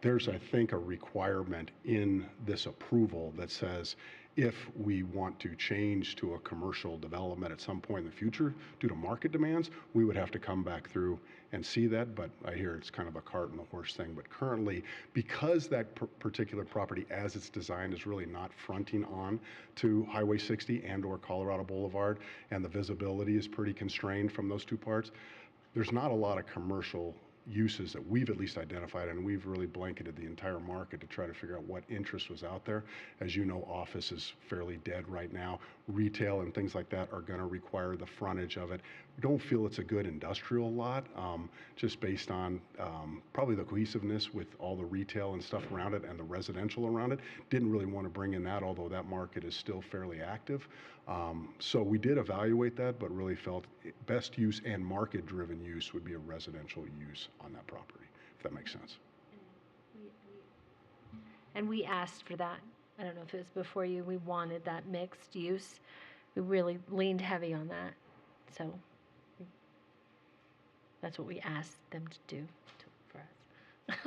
There's, I think, a requirement in this approval that says if we want to change to a commercial development at some point in the future due to market demands, we would have to come back through and see that, but I hear it's kind of a cart and the horse thing. But currently, because that particular property as it's designed is really not fronting on to Highway 60 and or Colorado Boulevard, and the visibility is pretty constrained from those two parts, there's not a lot of commercial uses that we've at least identified, and we've really blanketed the entire market to try to figure out what interest was out there. As you know, office is fairly dead right now. Retail and things like that are going to require the frontage of it. We don't feel it's a good industrial lot, just based on probably the cohesiveness with all the retail and stuff around it and the residential around it. Didn't really want to bring in that, although that market is still fairly active. So we did evaluate that, but really felt best use and market-driven use would be a residential use on that property, if that makes sense. And we asked for that. I don't know if it was before you. We wanted that mixed use. We really leaned heavy on that. So that's what we asked them to do for us.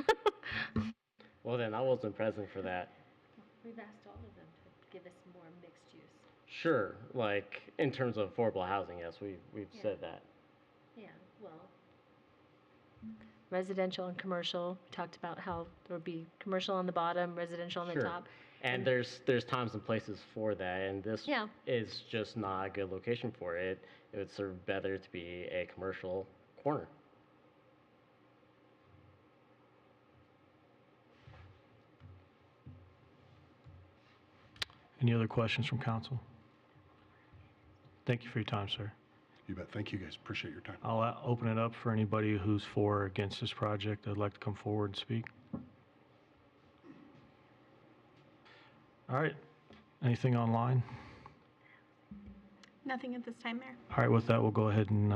Well, then I wasn't present for that. We've asked all of them to give us more mixed use. Sure, like in terms of affordable housing, yes, we've said that. Yeah, well, residential and commercial. We talked about how there would be commercial on the bottom, residential on the Sure. top. And there's times and places for that, and this Yeah. is just not a good location for it. It would serve better to be a commercial corner. Any other questions from council? Thank you for your time, sir. You bet. Thank you guys. Appreciate your time. I'll open it up for anybody who's for or against this project that'd like to come forward and speak. All right. Anything online? Nothing at this time, Mayor. All right, with that, we'll go ahead and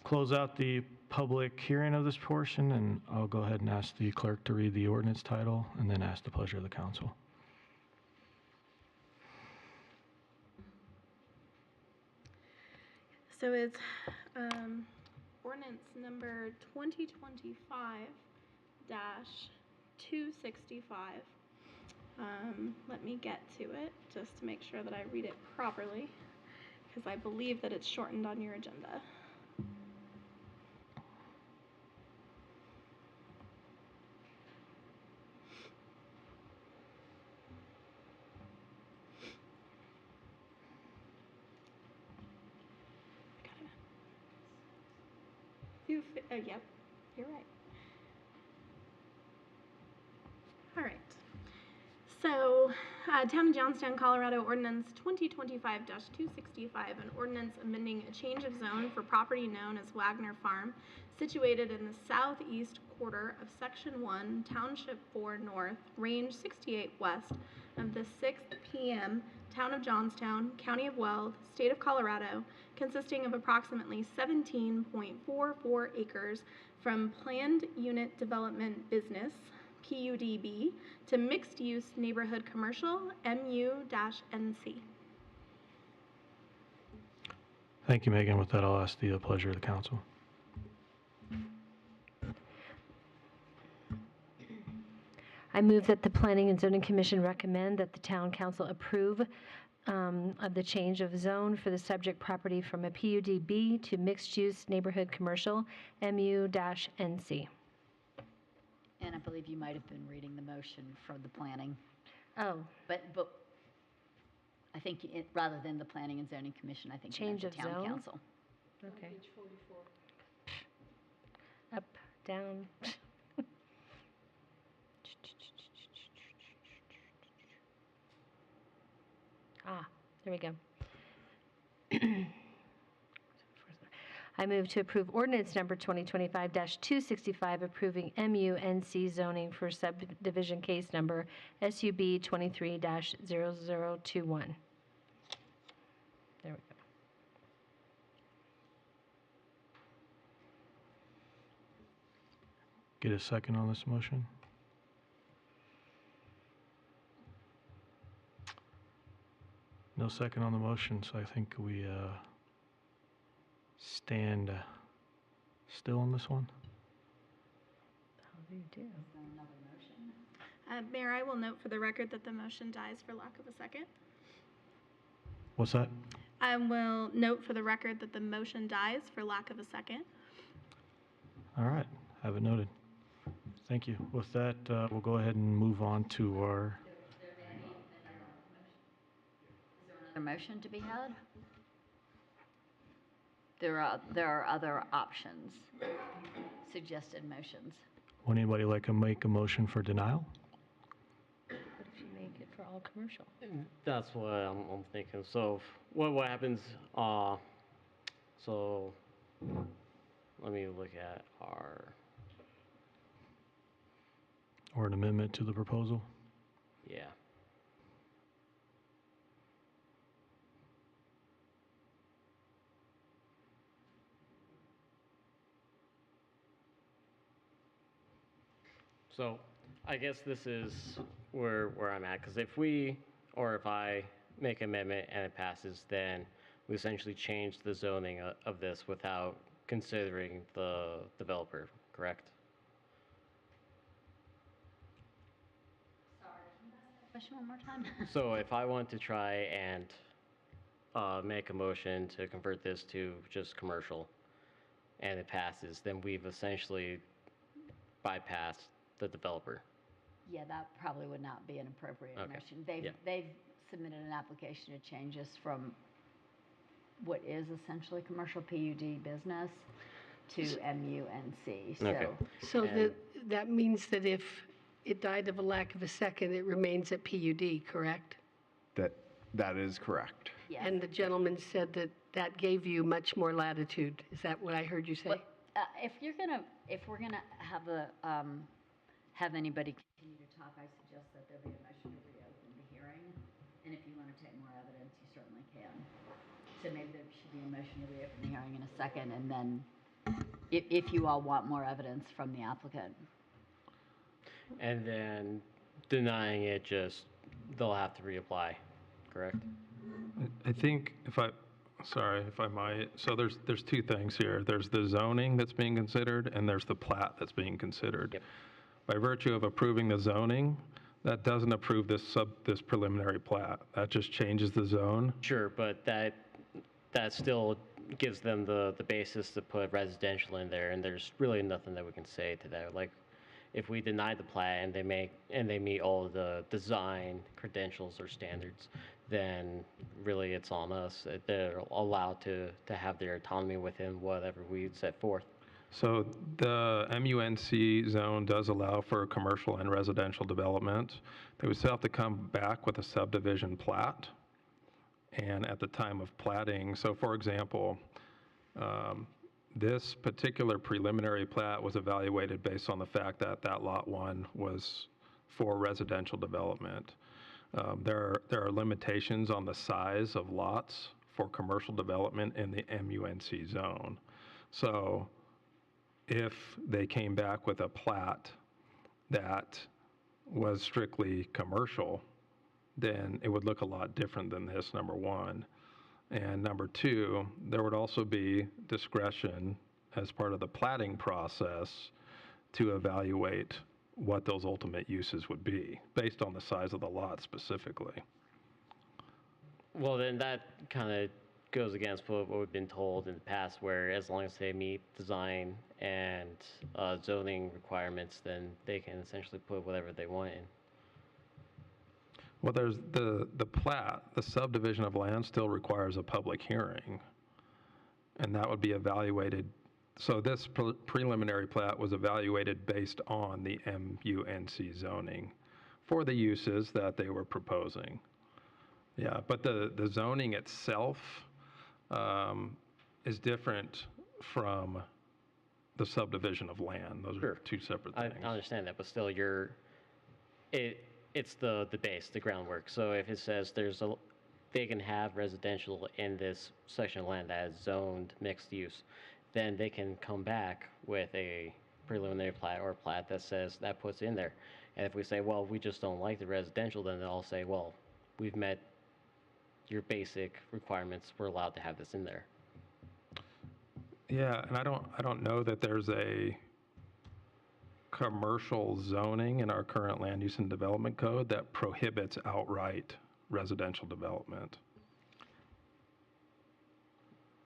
close out the public hearing of this portion, and I'll go ahead and ask the clerk to read the ordinance title and then ask the pleasure of the council. So it's ordinance number 2025-265. Let me get to it just to make sure that I read it properly, because I believe that it's shortened on your agenda. Yep, you're right. All right. So, Town of Johnstown, Colorado Ordinance 2025-265, an ordinance amending a change of zone for property known as Wagner Farm, situated in the southeast quarter of Section 1, Township 4 North, Range 68 West of the 6th PM, Town of Johnstown, County of Weld, State of Colorado, consisting of approximately 17.44 acres from Planned Unit Development Business, PUDB, to Mixed-Use Neighborhood Commercial, MU-NC. Thank you, Megan. With that, I'll ask the pleasure of the council. I move that the Planning and Zoning Commission recommend that the Town Council approve of the change of zone for the subject property from a PUDB to mixed-use neighborhood commercial, MU-NC. And I believe you might have been reading the motion for the planning. Oh, But I think rather than the Planning and Zoning Commission, I think you meant Change the of Town zone? Council. okay. Up, down. There we go. I move to approve ordinance number 2025-265, approving MUNC zoning for subdivision case number SUB 23-0021. There we go. Get a second on this motion? No second on the motion, so I think we stand still on this one. How do you do? Mayor, I will note for the record that the motion dies for lack of a second. What's that? I will note for the record that the motion dies for lack of a second. All right, have it noted. Thank you. With that, we'll go ahead and move on to our, Another motion to be had? There are other options, suggested motions. would anybody like to make a motion for denial? What if you make it for all commercial? That's what I'm thinking. So what happens, so let me look at our, Or an amendment to the proposal? yeah. So I guess this is where I'm at, because if I make an amendment and it passes, then we essentially change the zoning of this without considering the developer, correct? Question one more time? So if I want to try and make a motion to convert this to just commercial and it passes, then we've essentially bypassed the developer. Yeah, that probably would not be an appropriate Okay. motion. Yeah. They've submitted an application to change us from what is essentially commercial PUD business to MUNC. Okay. So And- that means that if it died of a lack of a second, it remains at PUD, correct? That is correct. Yes. And the gentleman said that that gave you much more latitude. Is that what I heard you say? But, if we're gonna have anybody continue to talk, I suggest that there be a motion to reopen the hearing. And if you want to take more evidence, you certainly can. So maybe there should be a motion to reopen the hearing in a second, and then if you all want more evidence from the applicant. And then denying it, just, they'll have to reapply, correct? I think if I might, so there's two things here. There's the zoning that's being considered, and there's the plat that's being considered. Yep. By virtue of approving the zoning, that doesn't approve this preliminary plat. That just changes the zone. Sure, but that still gives them the basis to put residential in there, and there's really nothing that we can say to that. Like, if we deny the plat and they meet all of the design credentials or standards, then really it's on us. They're allowed to have their autonomy within whatever we set forth. So the MUNC zone does allow for commercial and residential development. They would still have to come back with a subdivision plat. And at the time of platting, so for example, this particular preliminary plat was evaluated based on the fact that Lot 1 was for residential development. There are limitations on the size of lots for commercial development in the MUNC zone. So if they came back with a plat that was strictly commercial, then it would look a lot different than this, number one. And number two, there would also be discretion as part of the platting process to evaluate what those ultimate uses would be, based on the size of the lot specifically. Well, then that kind of goes against what we've been told in the past, where as long as they meet design and zoning requirements, then they can essentially put whatever they want in. Well, there's the plat, the subdivision of land still requires a public hearing, and that would be evaluated. So this preliminary plat was evaluated based on the MUNC zoning for the uses that they were proposing. Yeah, but the zoning itself is different from the subdivision of land. Those are two separate I things. understand that, but still, it's the base, the groundwork. So if it says they can have residential in this section of land that is zoned mixed use, then they can come back with a preliminary plat or a plat that says, that puts in there. And if we say, well, we just don't like the residential, then they'll say, well, we've met your basic requirements, we're allowed to have this in there. Yeah, and I don't know that there's a commercial zoning in our current land use and development code that prohibits outright residential development.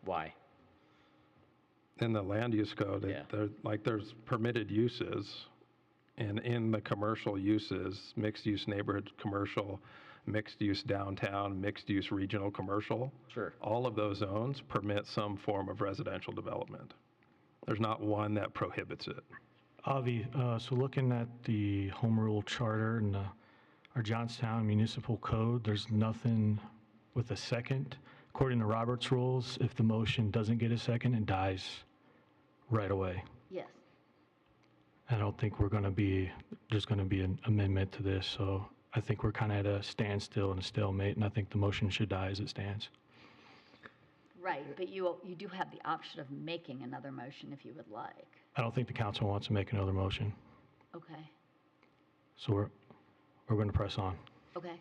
Why? In the land use code, Yeah. there's permitted uses, and in the commercial uses, mixed-use neighborhood commercial, mixed-use downtown, mixed-use regional commercial. Sure. All of those zones permit some form of residential development. There's not one that prohibits it. Avi, so looking at the home rule charter and our Johnstown municipal code, there's nothing with a second. According to Robert's rules, if the motion doesn't get a second, it dies right away. Yes. I don't think there's going to be an amendment to this, so I think we're kind of at a standstill and a stalemate, and I think the motion should die as it stands. Right, but you do have the option of making another motion if you would like. I don't think the council wants to make another motion, Okay, so we're going to press on. okay.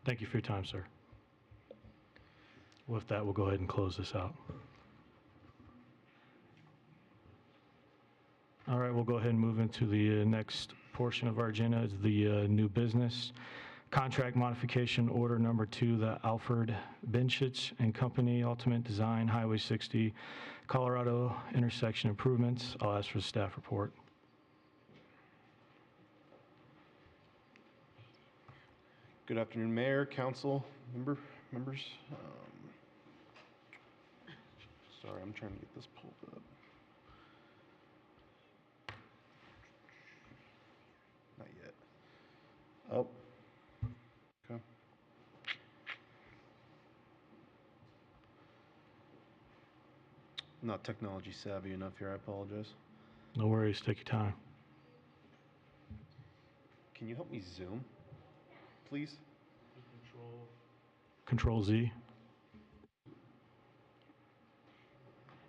Thank you for your time, sir. With that, we'll go ahead and close this out. All right, we'll go ahead and move into the next portion of our agenda, is the new business. Contract modification order number 2, the Alfred Benchich and Company Ultimate Design Highway 60 Colorado intersection improvements. I'll ask for the staff report. Good afternoon, Mayor, Council, members. Sorry, I'm trying to get this pulled up. Not yet. Oh. Okay. Not technology savvy enough here, I apologize. No worries, take your time. Can you help me zoom, please? Control Z.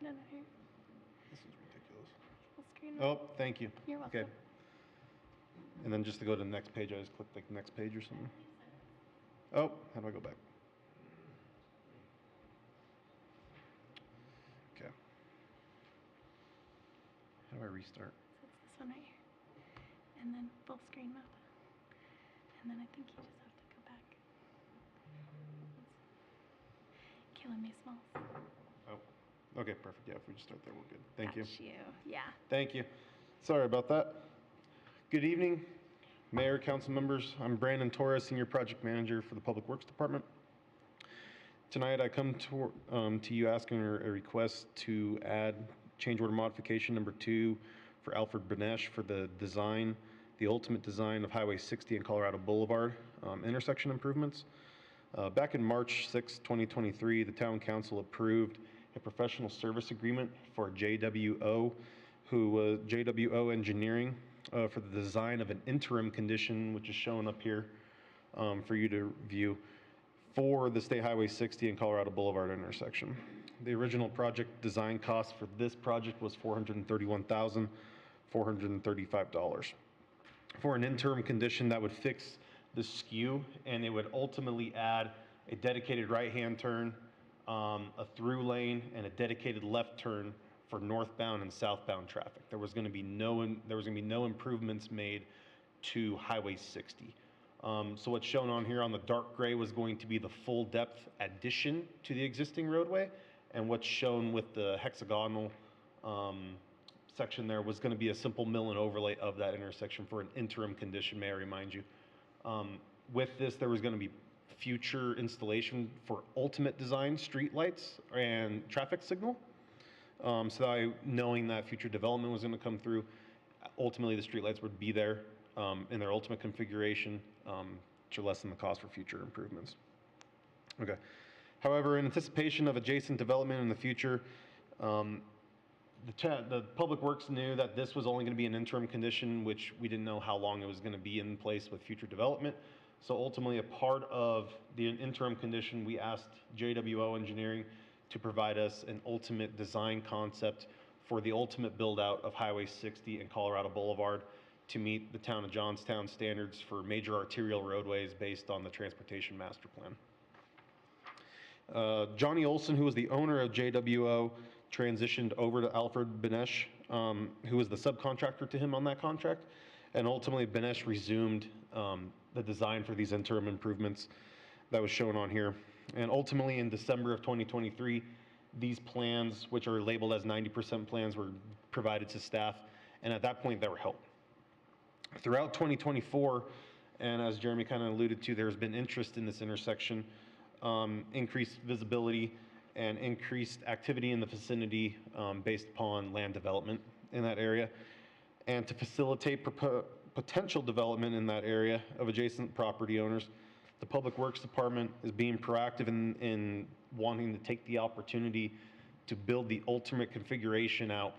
No, here. This is ridiculous. Full screen. Oh, thank you. You're welcome. Okay. And then just to go to the next page, I just click like next page or something. Oh, how do I go back? Okay. How do I restart? So it's this one right here. And then full screen mode. And then I think you just have to go back. It's killing me small. Oh, okay, perfect. Yeah, if we just start there, we're good. Thank you. Got you. Yeah. Thank you. Sorry about that. Good evening, Mayor, council members. I'm Brandon Torres, Senior Project Manager for the Public Works Department. Tonight, I come to you asking a request to add change order modification number 2 for Alfred Benesh for the ultimate design of Highway 60 and Colorado Boulevard intersection improvements. Back in March 6, 2023, the Town Council approved a professional service agreement for JWO Engineering for the design of an interim condition, which is shown up here for you to view, for the State Highway 60 and Colorado Boulevard intersection. The original project design cost for this project was $431,435. For an interim condition that would fix the skew, and it would ultimately add a dedicated right-hand turn, a through lane, and a dedicated left turn for northbound and southbound traffic. There was going to be no improvements made to Highway 60. So what's shown on here on the dark gray was going to be the full depth addition to the existing roadway, and what's shown with the hexagonal section there was going to be a simple mill and overlay of that intersection for an interim condition, may I remind you. With this, there was going to be future installation for ultimate design street lights and traffic signal. Knowing that future development was going to come through, ultimately the streetlights would be there in their ultimate configuration match or lessen the cost for future improvements. Okay. However, in anticipation of adjacent development in the future, the Public Works knew that this was only going to be an interim condition, which we didn't know how long it was going to be in place with future development. So ultimately, a part of the interim condition, we asked JWO Engineering to provide us an ultimate design concept for the ultimate build-out of Highway 60 and Colorado Boulevard to meet the town of Johnstown standards for major arterial roadways based on the Transportation Master Plan. Johnny Olson, who was the owner of JWO, transitioned over to Alfred Benesh, who was the subcontractor to him on that contract. And ultimately, Benesh resumed the design for these interim improvements that was shown on here. And ultimately, in December of 2023, these plans, which are labeled as 90% plans, were provided to staff. And at that point, they were held. Throughout 2024, and as Jeremy kind of alluded to, there's been interest in this intersection, increased visibility, and increased activity in the vicinity based upon land development in that area. And to facilitate potential development in that area of adjacent property owners, the Public Works Department is being proactive in wanting to take the opportunity to build the ultimate configuration out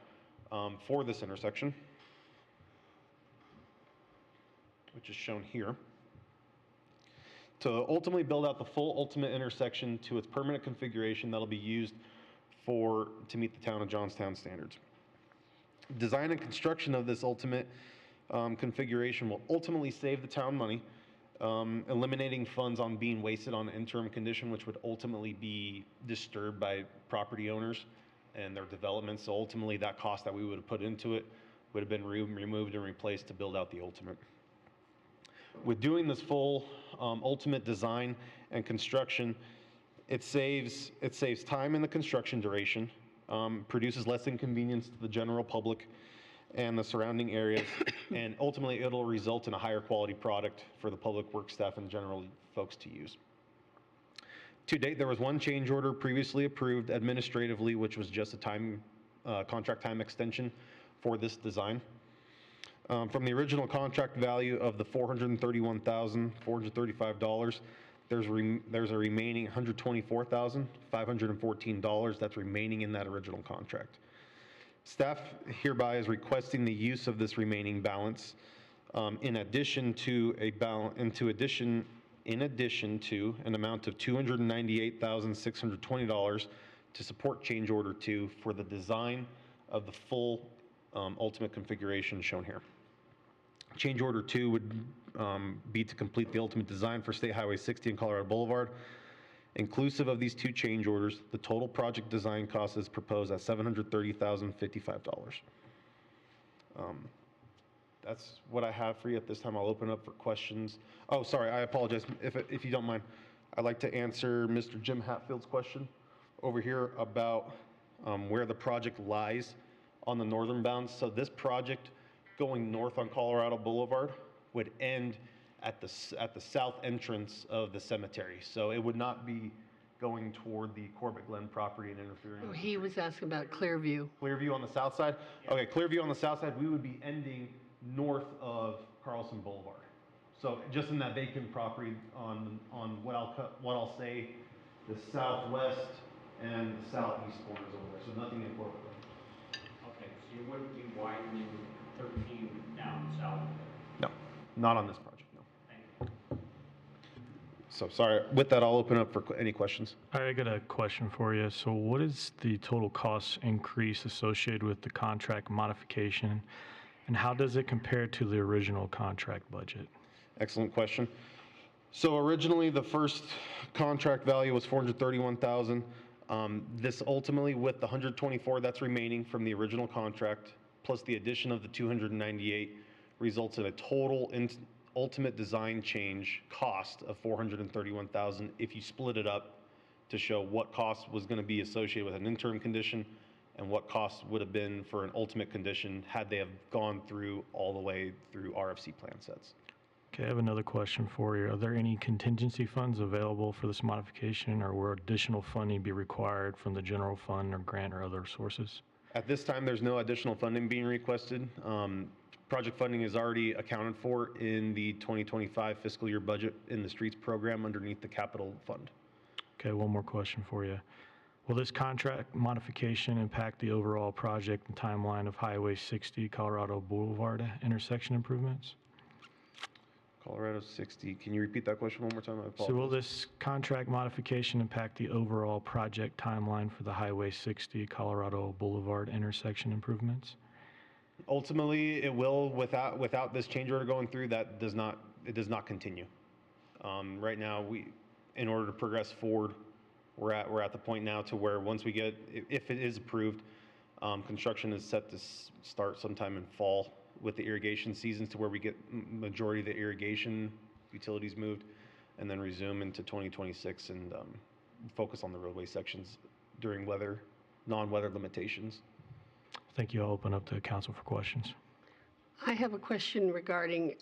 for this intersection, which is shown here, to ultimately build out the full ultimate intersection to its permanent configuration that'll be used to meet the town of Johnstown standards. Design and construction of this ultimate configuration will ultimately save the town money, eliminating funds on being wasted on an interim condition, which would ultimately be disturbed by property owners and their development. So ultimately, that cost that we would have put into it would have been removed and replaced to build out the ultimate. With doing this full ultimate design and construction, it saves time in the construction duration, produces less inconvenience to the general public and the surrounding areas, and ultimately it'll result in a higher quality product for the public works staff and general folks to use. To date, there was one change order previously approved administratively, which was just a contract time extension for this design. From the original contract value of the $431,435, there's a remaining $124,514 that's remaining in that original contract. Staff hereby is requesting the use of this remaining balance in addition to an amount of $298,620 to support change order 2 for the design of the full ultimate configuration shown here. Change order 2 would be to complete the ultimate design for State Highway 60 and Colorado Boulevard. Inclusive of these two change orders, the total project design cost is proposed at $730,055. That's what I have for you at this time. I'll open up for questions. Oh, sorry, I apologize. If you don't mind, I'd like to answer Mr. Jim Hatfield's question over here about where the project lies on the northern bounds. So this project going north on Colorado Boulevard would end at the south entrance of the cemetery. So it would not be going toward the Corbett Glen property and interfering. Oh, he was asking about Clearview. Clearview on the south side? Okay, Clearview on the south side, we would be ending north of Carlson Boulevard. So just in that vacant property on what I'll say, the southwest and the southeast corners over there. So nothing in Corbett Glen. Okay, so you wouldn't be widening 13 down south? No, not on this project, no. So sorry, with that, I'll open up for any questions. All right, I got a question for you. So what is the total cost increase associated with the contract modification, and how does it compare to the original contract budget? Excellent question. So originally, the first contract value was $431,000. This ultimately, with the $124 that's remaining from the original contract, plus the addition of the $298, results in a total ultimate design change cost of $431,000 if you split it up to show what cost was going to be associated with an interim condition and what cost would have been for an ultimate condition had they have gone through all the way through RFC plan sets. Okay, I have another question for you. Are there any contingency funds available for this modification, or will additional funding be required from the general fund or grant or other sources? At this time, there's no additional funding being requested. Project funding is already accounted for in the 2025 fiscal year budget in the streets program underneath the capital fund. Okay, one more question for you. Will this contract modification impact the overall project and timeline of Highway 60 Colorado Boulevard intersection improvements? Colorado 60, can you repeat that question one more time? I So will apologize. this contract modification impact the overall project timeline for the Highway 60 Colorado Boulevard intersection improvements? Ultimately, it will, without this change order going through, it does not continue. Right now, in order to progress forward, we're at the point now to where once we get, if it is approved, construction is set to start sometime in fall with the irrigation seasons, to where we get majority of the irrigation utilities moved, and then resume into 2026 and focus on the roadway sections during non-weather limitations. Thank you. I'll open up to council for questions. I have a question regarding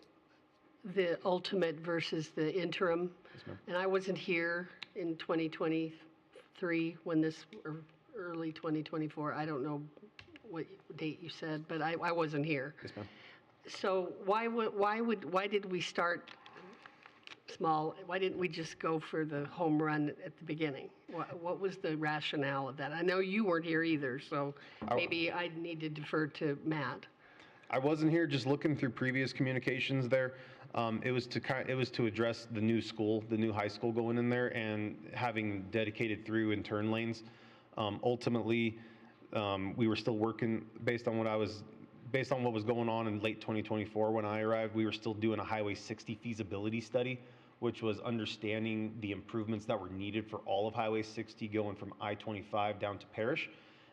the ultimate versus the interim. Yes, ma'am. And I wasn't here in 2023 when this, or early 2024, I don't know what date you said, but I wasn't here. Yes, ma'am. So why did we start small? Why didn't we just go for the home run at the beginning? What was the rationale of that? I know you weren't here either, so maybe I need to defer to Matt. I wasn't here, just looking through previous communications there. It was to address the new school, the new high school going in there, and having dedicated through and turn lanes. Ultimately, we were still working based on what was going on in late 2024 when I arrived. We were still doing a Highway 60 feasibility study, which was understanding the improvements that were needed for all of Highway 60 going from I-25 down to Parrish.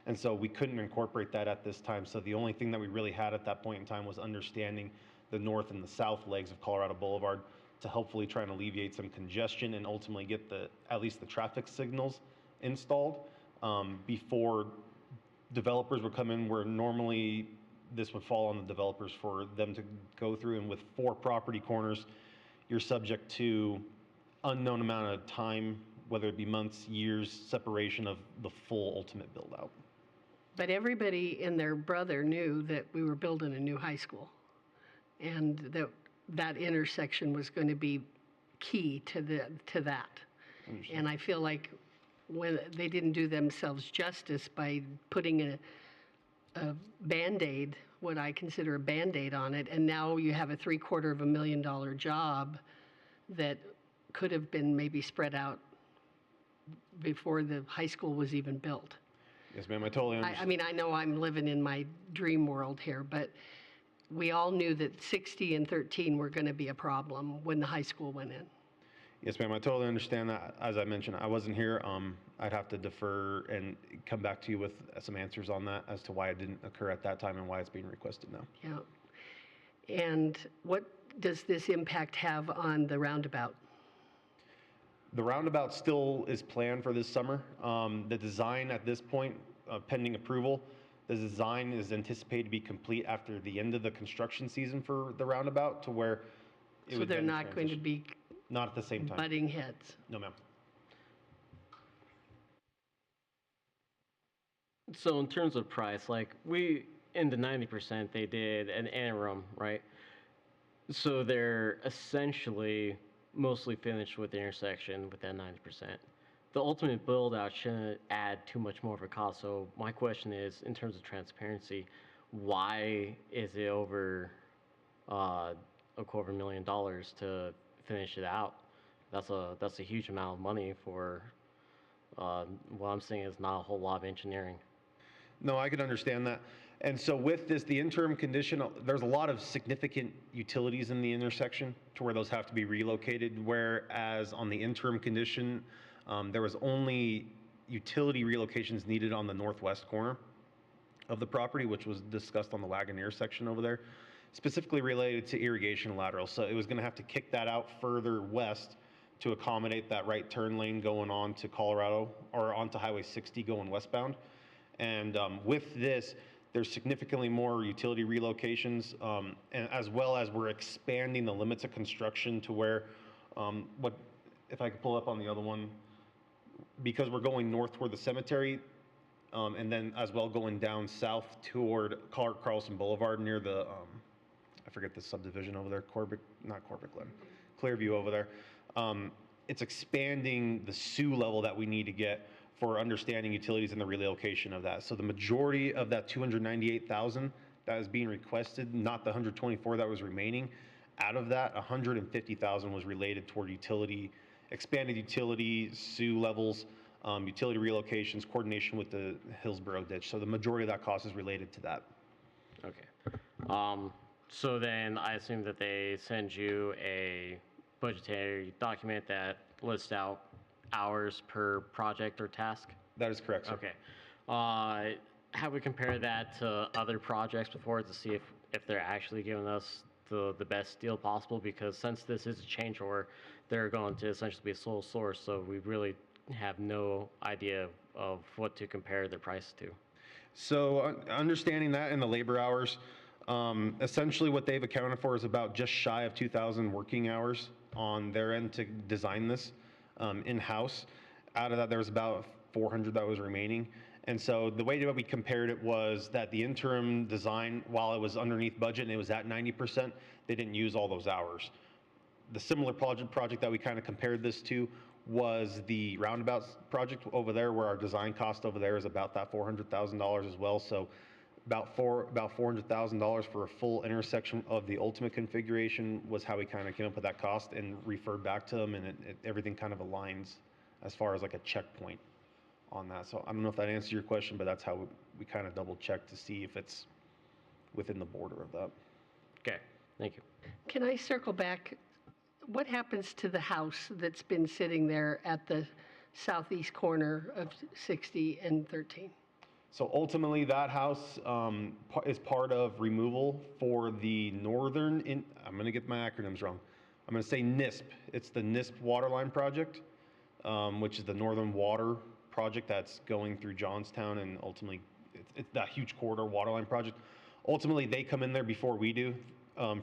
And so we couldn't incorporate that at this time. So the only thing that we really had at that point in time was understanding the north and the south legs of Colorado Boulevard to hopefully try and alleviate some congestion and ultimately get at least the traffic signals installed before developers would come in, where normally this would fall on the developers for them to go through. And with 4 property corners, you're subject to unknown amount of time, whether it be months, years, separation of the full ultimate build out. But everybody and their brother knew that we were building a new high school, and that intersection was going to be key to that. And I feel like when they didn't do themselves justice by putting a Band-Aid, what I consider a Band-Aid on it, and now you have a $750,000 job that could have been maybe spread out before the high school was even built. Yes, ma'am, I totally understand. I mean, I know I'm living in my dream world here, but we all knew that 60 and 13 were going to be a problem when the high school went in. Yes, ma'am, I totally understand that. As I mentioned, I wasn't here. I'd have to defer and come back to you with some answers on that as to why it didn't occur at that time and why it's being requested now. Yeah. And what does this impact have on the roundabout? The roundabout still is planned for this summer. The design at this point, pending approval, the design is anticipated to be complete after the end of the construction season for the roundabout, to where it So would they're then not going to transition. be Not at the same time. butting heads? No, ma'am. So in terms of price, like in the 90%, they did an interim, right? So they're essentially mostly finished with the intersection with that 90%. The ultimate build out shouldn't add too much more of a cost. So my question is, in terms of transparency, why is it over $250,000 to finish it out? That's a huge amount of money for what I'm saying is not a whole lot of engineering. No, I could understand that. And so with this, the interim condition, there's a lot of significant utilities in the intersection to where those have to be relocated, whereas on the interim condition, there was only utility relocations needed on the northwest corner of the property, which was discussed on the Wagoneer section over there, specifically related to irrigation laterals. So it was going to have to kick that out further west to accommodate that right turn lane going on to Colorado or onto Highway 60 going westbound. And with this, there's significantly more utility relocations, and as well as we're expanding the limits of construction to where, if I could pull up on the other one, because we're going north toward the cemetery, and then as well going down south toward Carlson Boulevard near the forget the subdivision over there, not Corbett Glen, Clearview over there. It's expanding the SUE level that we need to get for understanding utilities and the relocation of that. So the majority of that 298,000 that is being requested, not the 124 that was remaining, out of that, 150,000 was related toward expanded utility, SUE levels, utility relocations, coordination with the Hillsborough ditch. So the majority of that cost is related to that. Okay. So then I assume that they send you a budgetary document that lists out hours per project or task? That is correct, sir. Okay. Have we compared that to other projects before to see if they're actually giving us the best deal possible? Because since this is a change order, they're going to essentially be a sole source, so we really have no idea of what to compare their price to. So understanding that and the labor hours, essentially what they've accounted for is about just shy of 2,000 working hours on their end to design this in-house. Out of that, there was about 400 that was remaining. And so the way that we compared it was that the interim design, while it was underneath budget and it was at 90%, they didn't use all those hours. The similar project that we kind of compared this to was the roundabouts project over there, where our design cost over there is about that $400,000 as well. So about $400,000 for a full intersection of the ultimate configuration was how we kind of came up with that cost and referred back to them, and everything kind of aligns as far as like a checkpoint on that. So I don't know if that answers your question, but that's how we kind of double check to see if it's within the border of that. Okay, thank you. Can I circle back? What happens to the house that's been sitting there at the southeast corner of 60 and 13? So ultimately, that house is part of removal for the northern, I'm going to get my acronyms wrong. I'm going to say NISP. It's the NISP Waterline Project, which is the Northern Water Project that's going through Johnstown, and ultimately, it's that huge corridor waterline project. Ultimately, they come in there before we do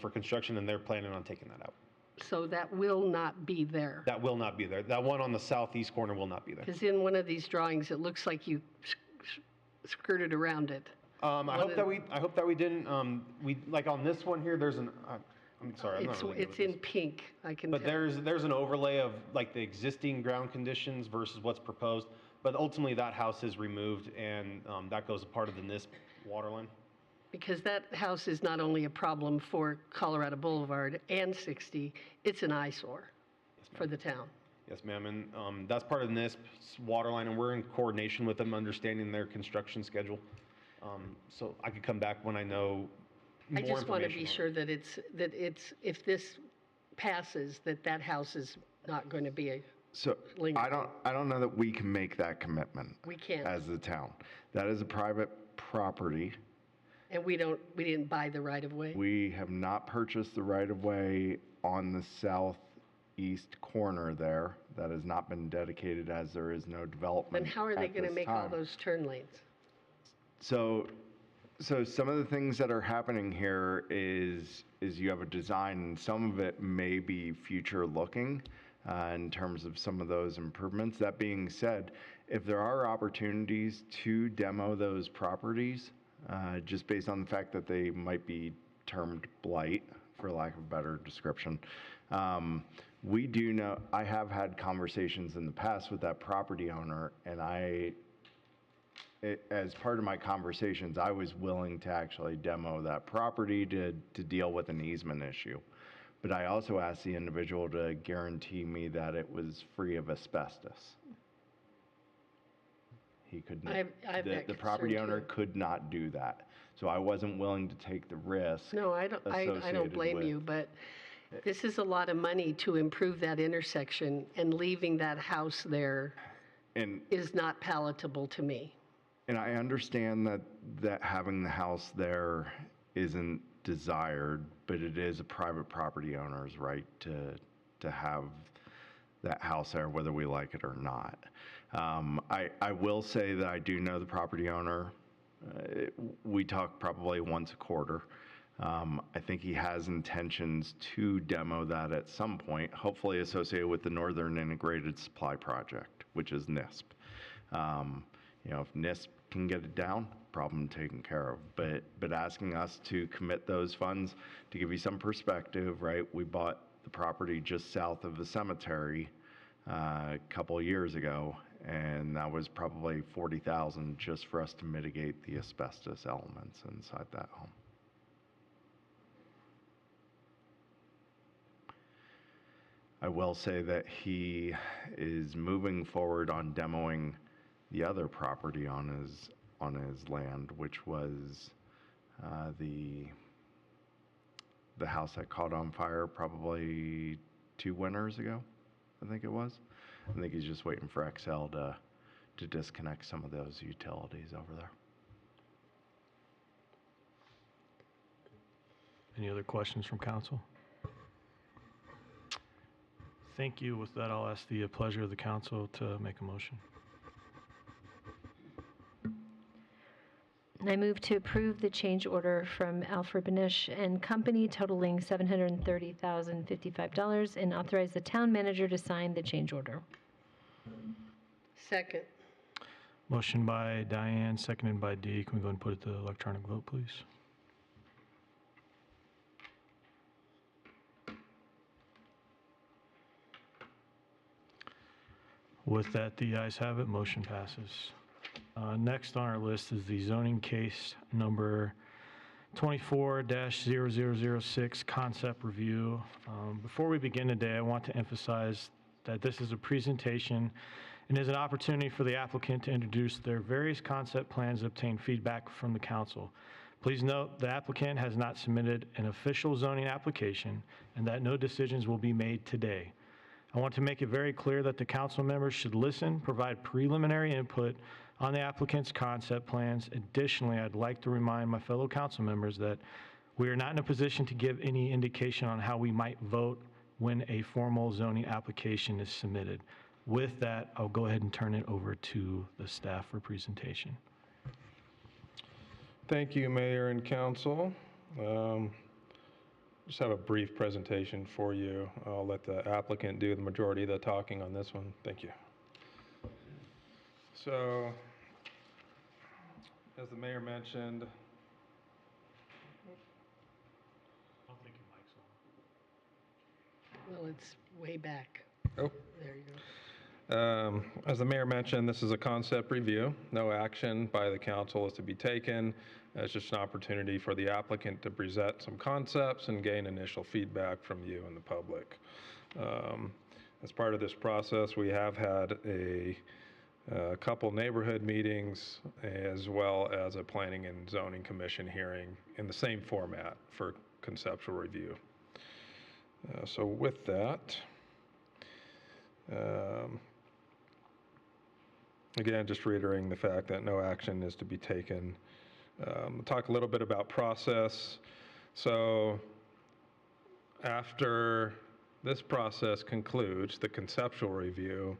for construction, and they're planning on taking that out. So that will not be there? That will not be there. That one on the southeast corner will not be there. Because in one of these drawings, it looks like you skirted around it. I hope that we didn't. We like on this one here. There's an. I'm sorry. I'm not really good It's with in this. pink. I can. But tell. there's an overlay of like the existing ground conditions versus what's proposed. But ultimately, that house is removed, and that goes a part of the NISP water line. Because that house is not only a problem for Colorado Boulevard and 60, it's an eyesore for the town. Yes, ma'am, and that's part of NISP's water line, and we're in coordination with them, understanding their construction schedule. So I could come back when I know more I just want to information be on it. sure that if this passes, that house is not going to be a So lingering. I don't know that we can make that commitment. We can't. As the town. That is a private property. And we didn't buy the right of way? We have not purchased the right of way on the southeast corner there. That has not been dedicated, as there is no development. Then how are they at going to this make all time. those turn lanes? So some of the things that are happening here is you have a design, and some of it may be future looking in terms of some of those improvements. That being said, if there are opportunities to demo those properties, just based on the fact that they might be termed blight, for lack of a better description, we do know, I have had conversations in the past with that property owner, and as part of my conversations, I was willing to actually demo that property to deal with an easement issue. But I also asked the individual to guarantee me that it was free of asbestos. He could not, I have that the property concern, owner too. could not do that. So I wasn't willing to take the risk. No, I don't associated blame with- you, but this is a lot of money to improve that intersection, and leaving that house there And is not palatable to me. And I understand that having the house there isn't desired, but it is a private property owner's right to have that house there, whether we like it or not. I will say that I do know the property owner. We talk probably once a quarter. I think he has intentions to demo that at some point, hopefully associated with the Northern Integrated Supply Project, which is NISP. If NISP can get it down, problem taken care of. But asking us to commit those funds, to give you some perspective, right? We bought the property just south of the cemetery a couple years ago, and that was probably $40,000 just for us to mitigate the asbestos elements inside that home. I will say that he is moving forward on demoing the other property on his land, which was the house that caught on fire probably 2 winters ago, I think it was. I think he's just waiting for XL to disconnect some of those utilities over there. Any other questions from council? Thank you. With that, I'll ask the pleasure of the council to make a motion. I move to approve the change order from Alfred Benish and Company totaling $730,055 and authorize the town manager to sign the change order. Second. Motion by Diane, seconded by Dee. Can we go and put it to electronic vote, please? With that, the ayes have it. Motion passes. Next on our list is the zoning case number 24-0006 concept review. Before we begin today, I want to emphasize that this is a presentation and is an opportunity for the applicant to introduce their various concept plans and obtain feedback from the council. Please note the applicant has not submitted an official zoning application and that no decisions will be made today. I want to make it very clear that the council members should listen, provide preliminary input on the applicant's concept plans. Additionally, I'd like to remind my fellow council members that we are not in a position to give any indication on how we might vote when a formal zoning application is submitted. With that, I'll go ahead and turn it over to the staff for presentation. Thank you, Mayor and Council. Just have a brief presentation for you. I'll let the applicant do the majority of the talking on this one. Thank you. So, as the mayor mentioned, Well, it's way back. oh, There you go. as the mayor mentioned, this is a concept review. No action by the council is to be taken. It's just an opportunity for the applicant to present some concepts and gain initial feedback from you and the public. As part of this process, we have had a couple neighborhood meetings as well as a planning and zoning commission hearing in the same format for conceptual review. So with that, again, just reiterating the fact that no action is to be taken. Talk a little bit about process. So after this process concludes, the conceptual review,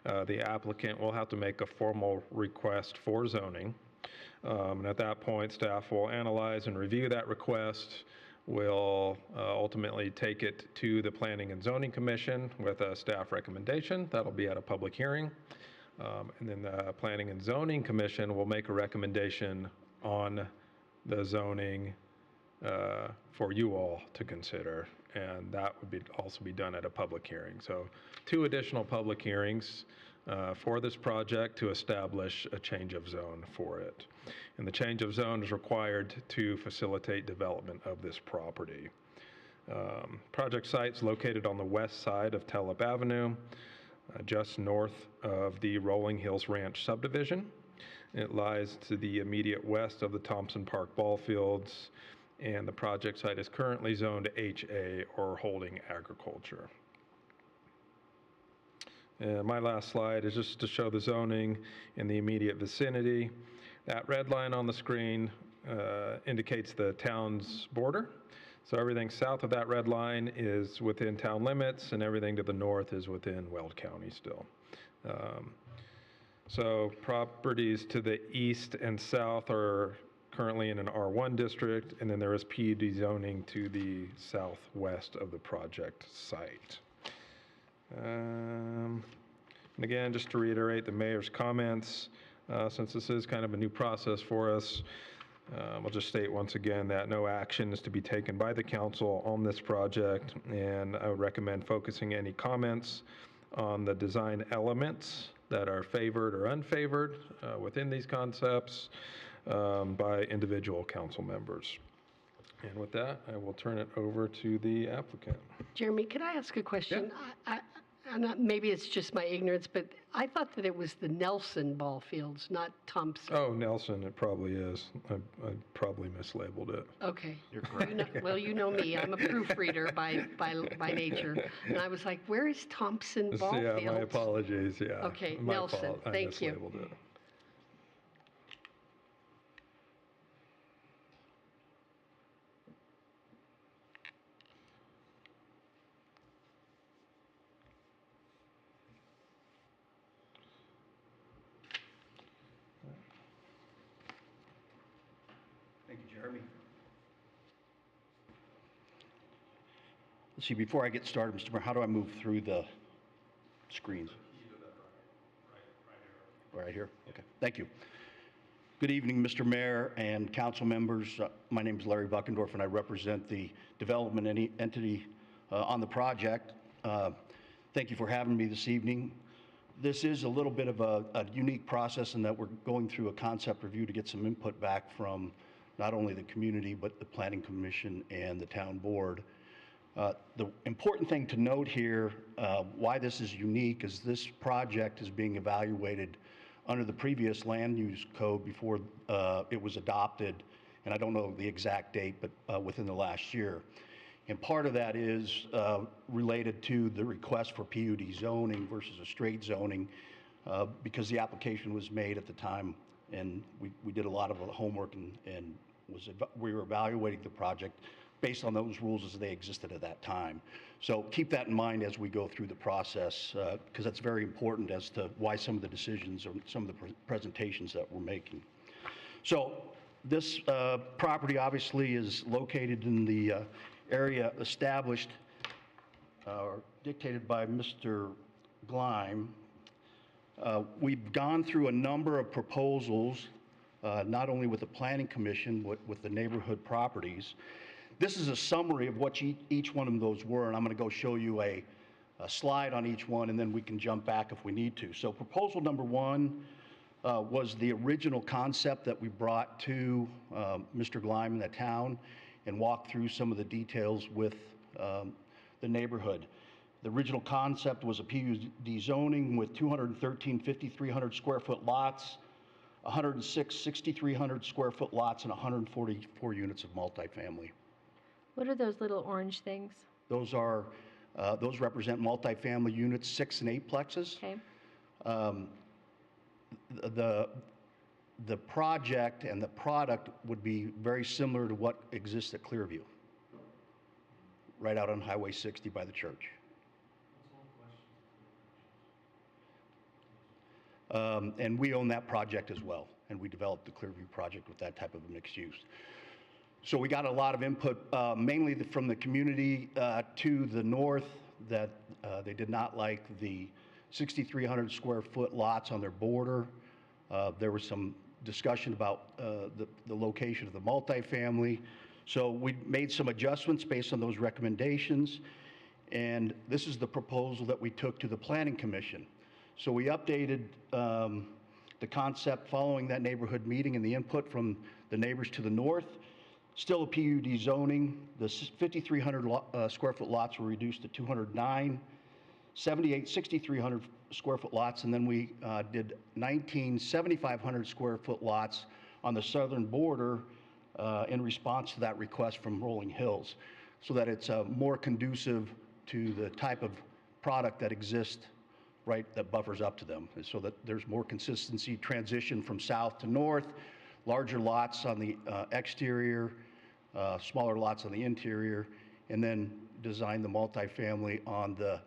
the applicant will have to make a formal request for zoning. And at that point, staff will analyze and review that request. We'll ultimately take it to the Planning and Zoning Commission with a staff recommendation. That'll be at a public hearing. And then the Planning and Zoning Commission will make a recommendation on the zoning for you all to consider. And that would also be done at a public hearing. So 2 additional public hearings for this project to establish a change of zone for it. And the change of zone is required to facilitate development of this property. Project site's located on the west side of Telep Avenue, just north of the Rolling Hills Ranch subdivision. It lies to the immediate west of the Thompson Park ball fields, and the project site is currently zoned HA, or holding agriculture. And my last slide is just to show the zoning in the immediate vicinity. That red line on the screen indicates the town's border. So everything south of that red line is within town limits, and everything to the north is within Weld County still. So properties to the east and south are currently in an R1 district, and then there is PUD zoning to the southwest of the project site. And again, just to reiterate the mayor's comments, Since this is kind of a new process for us, I'll just state once again that no action is to be taken by the council on this project, and I would recommend focusing any comments on the design elements that are favored or unfavored within these concepts by individual council members. And with that, I will turn it over to the applicant. Jeremy, can I ask a question? Maybe it's just my ignorance, but I thought that it was the Nelson ball fields, not Thompson. Oh, Nelson, it probably is. I probably mislabeled it. Okay. Well, you know me. I'm a proofreader by nature. And I was like, where is Thompson ball fields? Yeah, my apologies, yeah. Okay, My Nelson, fault. thank you. I mislabeled it. Thank you, Jeremy. Let's see, before I get started, Mr. Mayor, how do I move through the screens? Right here? Okay, thank you. Good evening, Mr. Mayor and council members. My name is Larry Buckendorf, and I represent the development entity on the project. Thank you for having me this evening. This is a little bit of a unique process in that we're going through a concept review to get some input back from not only the community, but the Planning Commission and the town board. The important thing to note here, why this is unique, is this project is being evaluated under the previous land use code before it was adopted, and I don't know the exact date, but within the last year. And part of that is related to the request for PUD zoning versus a straight zoning, because the application was made at the time, and we did a lot of homework and we were evaluating the project based on those rules as they existed at that time. So keep that in mind as we go through the process, because that's very important as to why some of the decisions or some of the presentations that we're making. So this property obviously is located in the area established or dictated by Mr. Gleim. We've gone through a number of proposals, not only with the Planning Commission, but with the neighborhood properties. This is a summary of what each one of those were, and I'm going to go show you a slide on each one, and then we can jump back if we need to. So proposal number one was the original concept that we brought to Mr. Gleim in the town and walked through some of the details with the neighborhood. The original concept was a PUD zoning with 213 5,300 square foot lots, 106 6,300 square foot lots, and 144 units of multifamily. What are those little orange things? Those represent multifamily units, 6 and 8 plexes. Okay. The project and the product would be very similar to what exists at Clearview, right out on Highway 60 by the church. And we own that project as well, and we developed the Clearview project with that type of a mixed use. So we got a lot of input, mainly from the community to the north, that they did not like the 6,300 square foot lots on their border. There was some discussion about the location of the multifamily. So we made some adjustments based on those recommendations, and this is the proposal that we took to the Planning Commission. So we updated the concept following that neighborhood meeting and the input from the neighbors to the north. Still a PUD zoning. The 5,300 square foot lots were reduced to 209, 78 6,300 square foot lots, and then we did 19 7,500 square foot lots on the southern border in response to that request from Rolling Hills, so that it's more conducive to the type of product that exists right that buffers up to them, and so that there's more consistency, transition from south to north, larger lots on the exterior, smaller lots on the interior, and then design the multifamily on the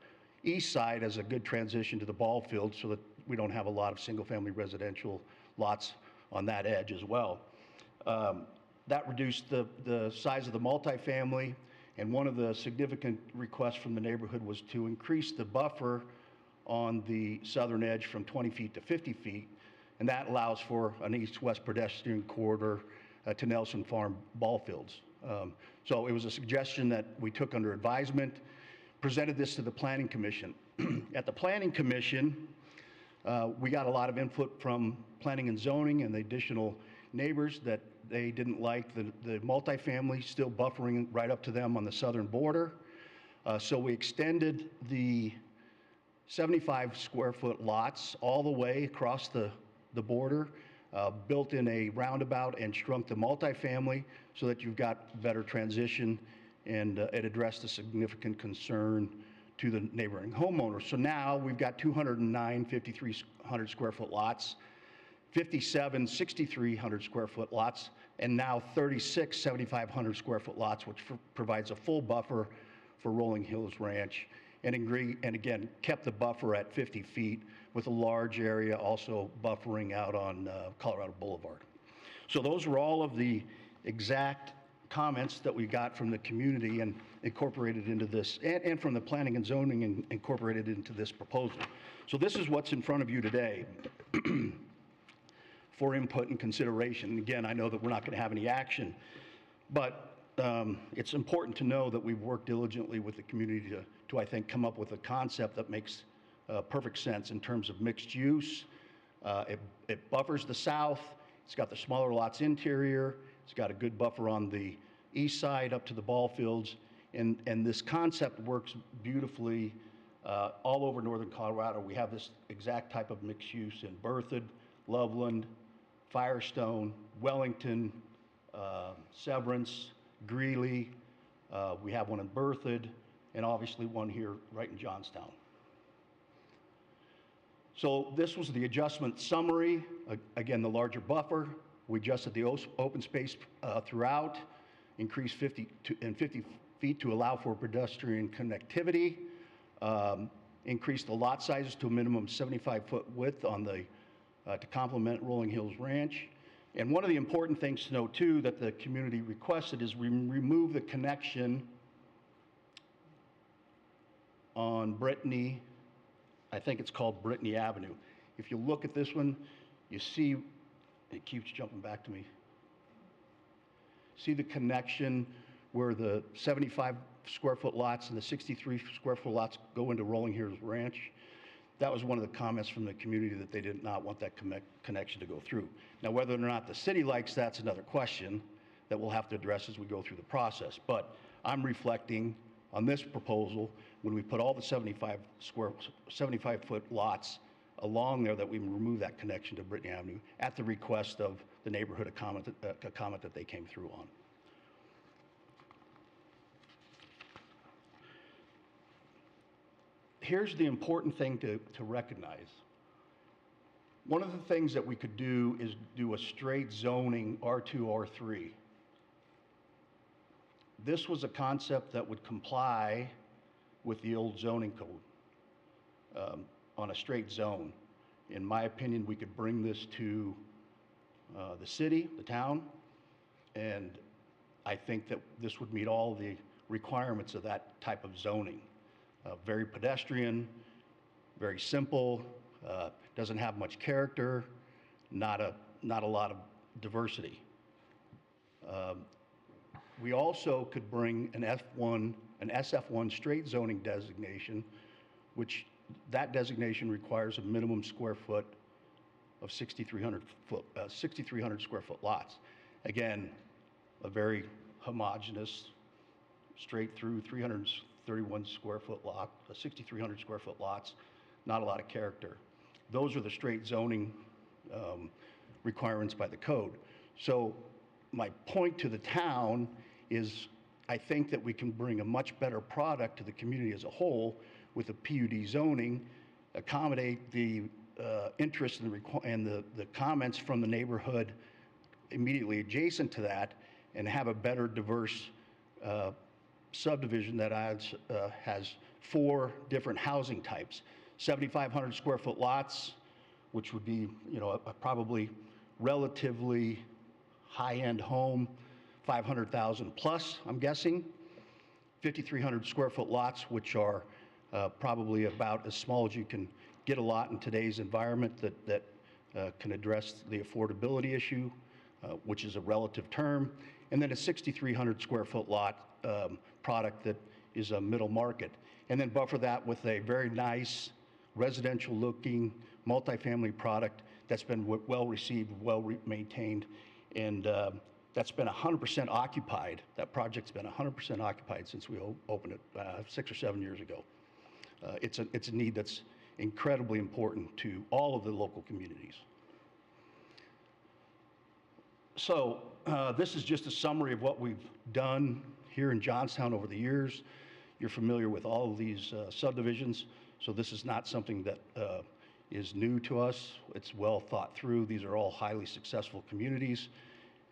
east side as a good transition to the ball field so that we don't have a lot of single-family residential lots on that edge as well. That reduced the size of the multifamily, and one of the significant requests from the neighborhood was to increase the buffer on the southern edge from 20 feet to 50 feet, and that allows for an east-west pedestrian corridor to Nelson Farm ball fields. So it was a suggestion that we took under advisement, presented this to the Planning Commission. At the Planning Commission, we got a lot of input from planning and zoning and the additional neighbors that they didn't like the multifamily still buffering right up to them on the southern border. So we extended the 75 square foot lots all the way across the border, built in a roundabout and shrunk the multifamily so that you've got better transition, and it addressed a significant concern to the neighboring homeowners. So now we've got 209 5,300 square foot lots, 57 6,300 square foot lots, and now 36 7,500 square foot lots, which provides a full buffer for Rolling Hills Ranch, and again, kept the buffer at 50 feet with a large area also buffering out on Colorado Boulevard. So those were all of the exact comments that we got from the community and incorporated into this, and from the planning and zoning and incorporated into this proposal. So this is what's in front of you today for input and consideration. And again, I know that we're not going to have any action, but it's important to know that we've worked diligently with the community to I think, come up with a concept that makes perfect sense in terms of mixed use. It buffers the south. It's got the smaller lots interior. It's got a good buffer on the east side up to the ball fields. And this concept works beautifully all over northern Colorado. We have this exact type of mixed use in Berthoud, Loveland, Firestone, Wellington, Severance, Greeley. We have one in Berthoud, and obviously one here right in Johnstown. So this was the adjustment summary. Again, the larger buffer. We adjusted the open space throughout, increased 50 feet to allow for pedestrian connectivity, increased the lot sizes to a minimum 75-foot width on the to complement Rolling Hills Ranch. And one of the important things to note too that the community requested is we remove the connection on Brittany, I think it's called Brittany Avenue. If you look at this one, you see, it keeps jumping back to me. See the connection where the 75 square foot lots and the 63 square foot lots go into Rolling Hills Ranch? That was one of the comments from the community, that they did not want that connection to go through. Now, whether or not the city likes that's another question that we'll have to address as we go through the process. But I'm reflecting on this proposal when we put all the 75 foot lots along there, that we remove that connection to Brittany Avenue at the request of the neighborhood, a comment that they came through on. Here's the important thing to recognize. One of the things that we could do is do a straight zoning R2, R3. This was a concept that would comply with the old zoning code on a straight zone. In my opinion, we could bring this to the city, the town, and I think that this would meet all the requirements of that type of zoning. Very pedestrian, very simple, doesn't have much character, not a lot of diversity. We also could bring an SF1 straight zoning designation, which that designation requires a minimum square foot of 6,300 square foot lots. Again, a very homogeneous, straight through 331 square foot lot, 6,300 square foot lots, not a lot of character. Those are the straight zoning requirements by the code. So my point to the town is, I think that we can bring a much better product to the community as a whole with the PUD zoning, accommodate the interest and the comments from the neighborhood immediately adjacent to that, and have a better diverse subdivision that has 4 different housing types. 7,500 square foot lots, which would be, a probably relatively high-end home, 500,000 plus, I'm guessing. 5,300 square foot lots, which are probably about as small as you can get a lot in today's environment, that can address the affordability issue, which is a relative term, and then a 6,300 square foot lot product that is a middle market. And then buffer that with a very nice residential looking multifamily product that's been well received, maintained, and that's been 100% occupied. That project's been 100% occupied since we opened it 6 or 7 years ago. It's a need that's incredibly important to all of the local communities. So this is just a summary of what we've done here in Johnstown over the years. You're familiar with all of these subdivisions, so this is not something that is new to us. It's well thought through. These are all highly successful communities.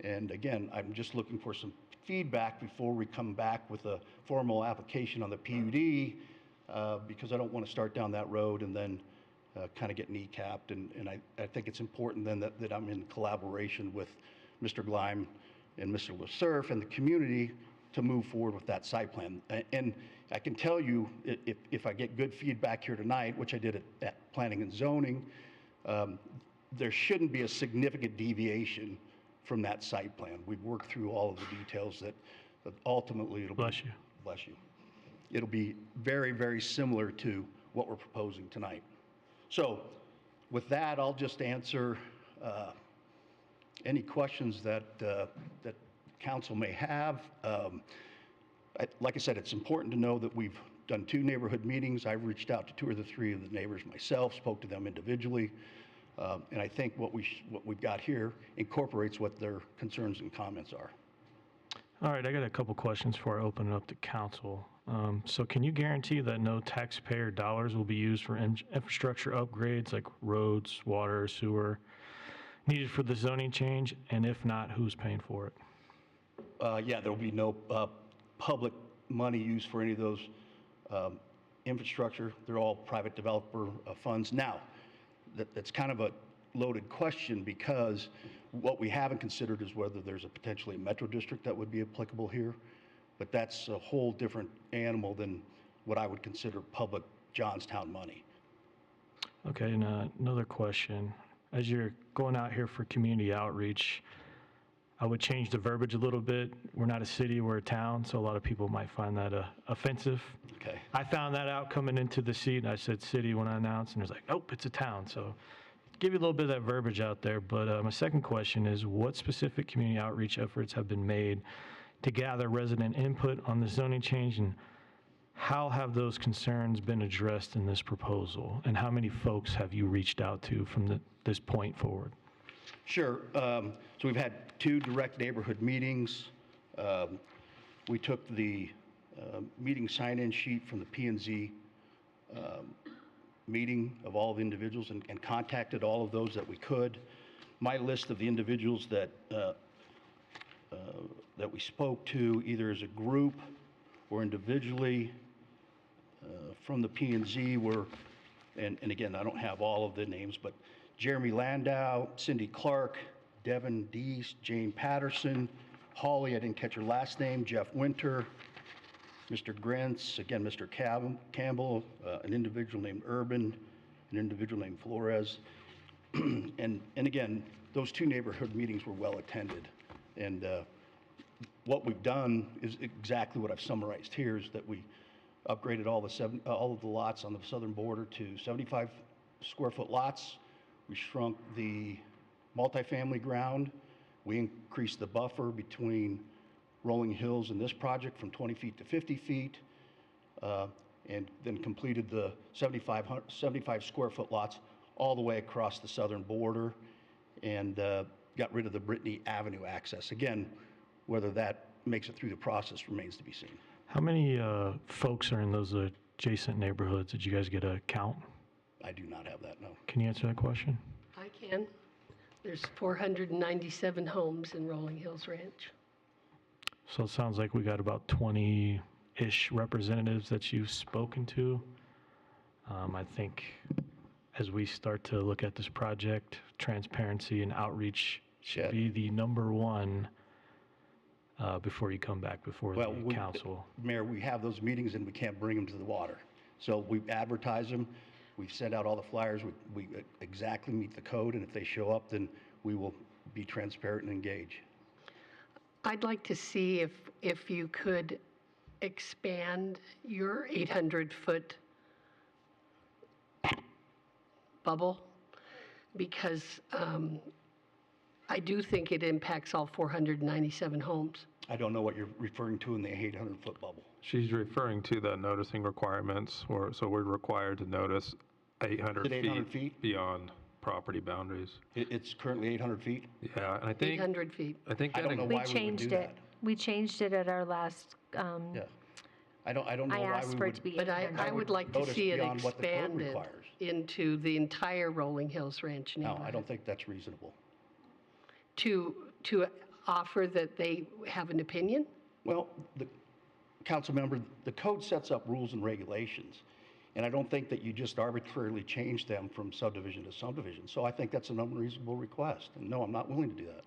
And again, I'm just looking for some feedback before we come back with a formal application on the PUD, because I don't want to start down that road and then kind of get kneecapped. And I think it's important then that I'm in collaboration with Mr. Gleim and Mr. LaSurf and the community to move forward with that site plan. And I can tell you, if I get good feedback here tonight, which I did at Planning and Zoning, there shouldn't be a significant deviation from that site plan. We've worked through all of the details that ultimately it'll Bless you. Bless you. It'll be very, very similar to what we're proposing tonight. So with that, I'll just answer any questions that council may have. Like I said, it's important to know that we've done 2 neighborhood meetings. I've reached out to 2 or 3 of the neighbors myself, spoke to them individually. And I think what we've got here incorporates what their concerns and comments are. All right, I got a couple questions before I open it up to council. So can you guarantee that no taxpayer dollars will be used for infrastructure upgrades like roads, water, sewer needed for the zoning change? And if not, who's paying for it? Yeah, there will be no public money used for any of those infrastructure. They're all private developer funds. Now, that's kind of a loaded question, because what we haven't considered is whether there's a potentially metro district that would be applicable here. But that's a whole different animal than what I would consider public Johnstown money. Okay, and another question. As you're going out here for community outreach, I would change the verbiage a little bit. We're not a city, we're a town, so a lot of people might find that offensive. Okay. I found that out coming into the seat, and I said city when I announced, and it was like, nope, it's a town. So give you a little bit of that verbiage out there. But my second question is, what specific community outreach efforts have been made to gather resident input on the zoning change, and how have those concerns been addressed in this proposal? And how many folks have you reached out to from this point forward? Sure. So we've had 2 direct neighborhood meetings. We took the meeting sign-in sheet from the P&Z meeting of all the individuals and contacted all of those that we could. My list of the individuals that we spoke to, either as a group or individually from the P&Z, were, and again, I don't have all of the names, but Jeremy Landau, Cindy Clark, Devin Deese, Jane Patterson, Holly, I didn't catch her last name, Jeff Winter, Mr. Grentz, again, Mr. Campbell, an individual named Urban, an individual named Flores. And again, those 2 neighborhood meetings were well attended. And what we've done is exactly what I've summarized here, is that we upgraded all of the lots on the southern border to 75 square foot lots. We shrunk the multifamily ground. We increased the buffer between Rolling Hills and this project from 20 feet to 50 feet, and then completed the 75 square foot lots all the way across the southern border, and got rid of the Brittany Avenue access. Again, whether that makes it through the process remains to be seen. How many folks are in those adjacent neighborhoods? Did you guys get a count? I do not have that, no. Can you answer that question? I can. There's 497 homes in Rolling Hills Ranch. So it sounds like we got about 20-ish representatives that you've spoken to. I think as we start to look at this project, transparency and outreach should be the number one before you come back before the council. Mayor, we have those meetings and we can't bring them to the water. So we advertise them. We've sent out all the flyers. We exactly meet the code, and if they show up, then we will be transparent and engage. I'd like to see if you could expand your 800-foot bubble, because I do think it impacts all 497 homes. I don't know what you're referring to in the 800-foot bubble. She's referring to the noticing requirements, so we're required to notice 800 Is it 800 feet? beyond property boundaries. It's currently 800 feet? Yeah, and I think, 800 feet. I think I don't know that, We why we would changed do it. that. We changed it at our last, Yeah. I don't know I why asked we for it would. to be But I 800. would like to notice see it beyond what the code expanded requires. into the entire Rolling Hills Ranch No, neighborhood. I don't think that's reasonable. To offer that they have an opinion? Well, the council member, the code sets up rules and regulations, and I don't think that you just arbitrarily change them from subdivision to subdivision. So I think that's an unreasonable request, and no, I'm not willing to do that.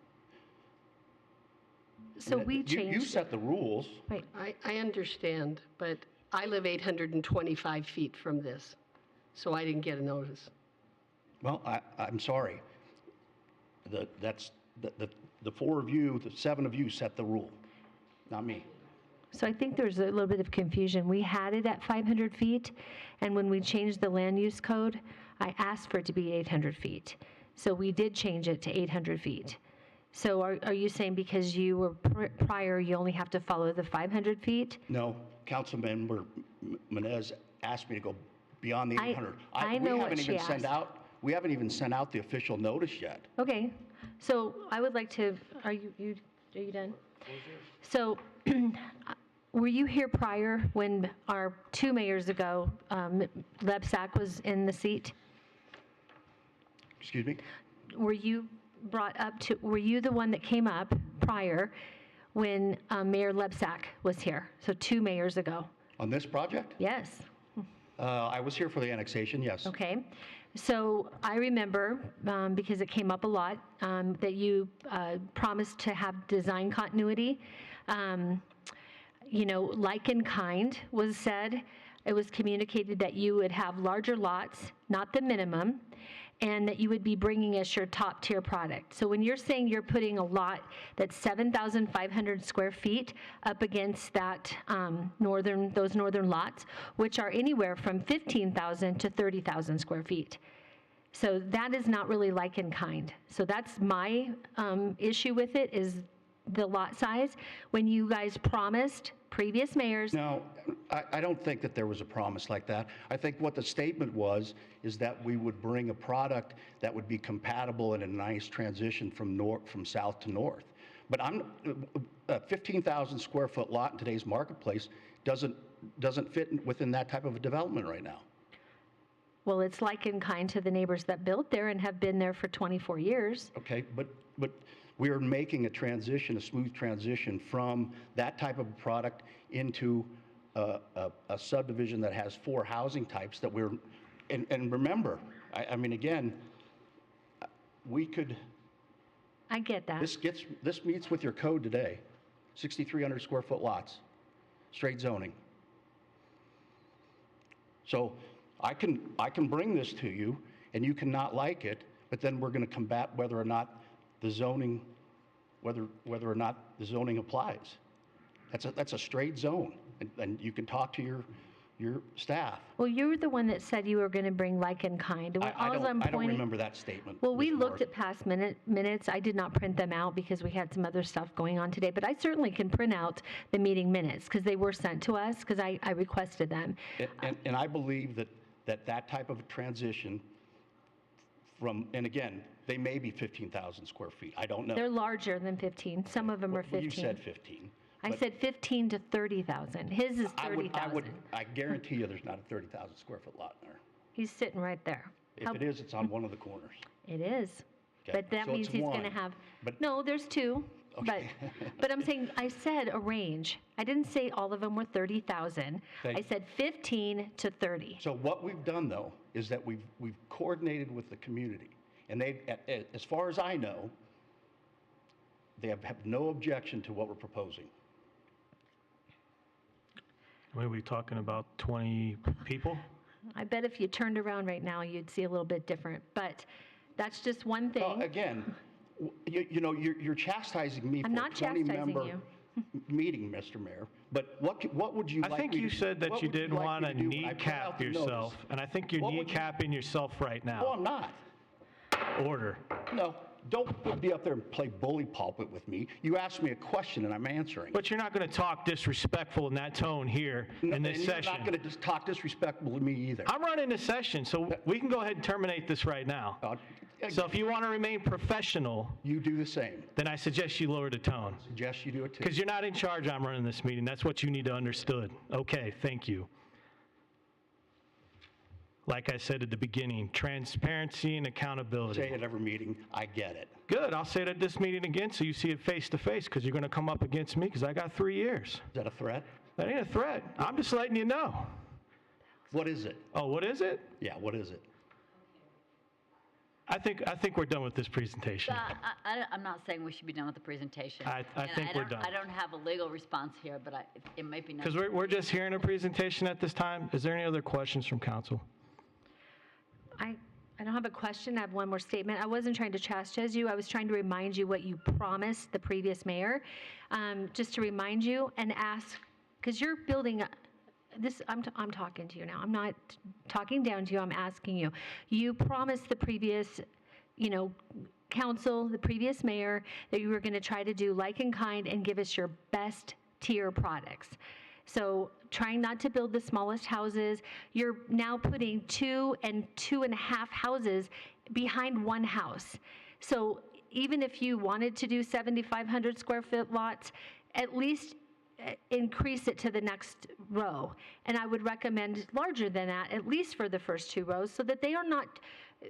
So we You changed, set the rules. right, I understand, but I live 825 feet from this, so I didn't get a notice. Well, I'm sorry. The four of you, the seven of you set the rule, not me. so I think there's a little bit of confusion. We had it at 500 feet, and when we changed the land use code, I asked for it to be 800 feet. So we did change it to 800 feet. So are you saying because you were prior, you only have to follow the 500 feet? No, Councilmember Menez asked me to go beyond the 800. I know what she We haven't even sent out the official notice yet. Okay, so I would like to, are you done? So, were you here prior when our 2 mayors ago, Lebsack was in the seat? Excuse me? Were you were you the one that came up prior when Mayor Lebsack was here? So 2 mayors ago? On this project? Yes. I was here for the annexation, yes. Okay. So I remember, because it came up a lot, that you promised to have design continuity. Like in kind was said. It was communicated that you would have larger lots, not the minimum, and that you would be bringing us your top tier product. So when you're saying you're putting a lot that's 7,500 square feet up against that those northern lots, which are anywhere from 15,000 to 30,000 square feet. So that is not really like in kind. So that's my issue with it, is the lot size. When you guys promised, previous mayors. No, I don't think that there was a promise like that. I think what the statement was is that we would bring a product that would be compatible in a nice transition from south to north. But a 15,000 square foot lot in today's marketplace doesn't fit within that type of a development right now. Well, it's like in kind to the neighbors that built there and have been there for 24 years. Okay, but we are making a smooth transition from that type of product into a subdivision that has 4 housing types that and remember, I mean, again, we could. I get that. This meets with your code today, 6,300 square foot lots, straight zoning. So I can bring this to you and you cannot like it, but then we're going to combat whether or not the zoning applies. That's a straight zone, and you can talk to your staff. Well, you were the one that said you were going to bring like in kind. I don't remember that statement. Well, we Ms. looked North. at past minutes. I did not print them out because we had some other stuff going on today, but I certainly can print out the meeting minutes because they were sent to us because I requested them. And I believe that type of a transition and again, they may be 15,000 square feet. I don't know. They're larger than 15. Some of them are 15. You said 15. I but said 15 to 30,000. His is 30,000. I guarantee you there's not a 30,000 square foot lot in there. He's sitting right there. If it is, it's on one of the corners. It is. Okay, But that so means it's he's going to one, have, but- no, there's 2. Okay. But I'm saying, I said a range. I didn't say all of them were 30,000. Thank I you. said 15 to 30. So what we've done, though, is that we've coordinated with the community. And as far as I know, they have no objection to what we're proposing. What are we talking about, 20 people? I bet if you turned around right now, you'd see a little bit different. But that's just one Well, thing. again, you know, you're chastising me for I'm a not chastising 20-member you. meeting, Mr. Mayor, but what would you like I think me you to- said that what you would didn't like want me to do when I put out kneecap the notice? yourself, and I think you're What would you- kneecapping yourself right No, now. I'm not. Order. No, don't be up there and play bully pulpit with me. You asked me a question and I'm answering. But you're not going to talk disrespectful in that tone here in this And session. you're not going to just talk disrespectful to me either. I'm running the session, so we can go ahead and terminate this right now. So if you want to remain professional, You do the same. then I suggest you lower the tone. Suggest you do it too. Because you're not in charge, I'm running this meeting. That's what you need to understood. Okay, thank you. Like I said at the beginning, transparency and accountability. Say at every meeting, I get it. Good, I'll say it at this meeting again so you see it face to face, because you're going to come up against me because I got 3 years. Is that a threat? That ain't a threat. I'm just letting you know. What is it? Oh, what is it? Yeah, what is it? I think we're done with this presentation. I'm not saying we should be done with the presentation. I And think we're done. I don't have a legal response here, but it might be nice. Because we're just hearing a presentation at this time. Is there any other questions from council? I don't have a question. I have one more statement. I wasn't trying to chastise you. I was trying to remind you what you promised the previous mayor. Just to remind you and ask, because you're building this, I'm talking to you now. I'm not talking down to you. I'm asking you. You promised the previous, council, the previous mayor, that you were going to try to do like and kind and give us your best tier products. So trying not to build the smallest houses, you're now putting 2 and 2.5 houses behind one house. So even if you wanted to do 7,500 square foot lots, at least increase it to the next row. And I would recommend larger than that, at least for the first 2 rows, so that they are not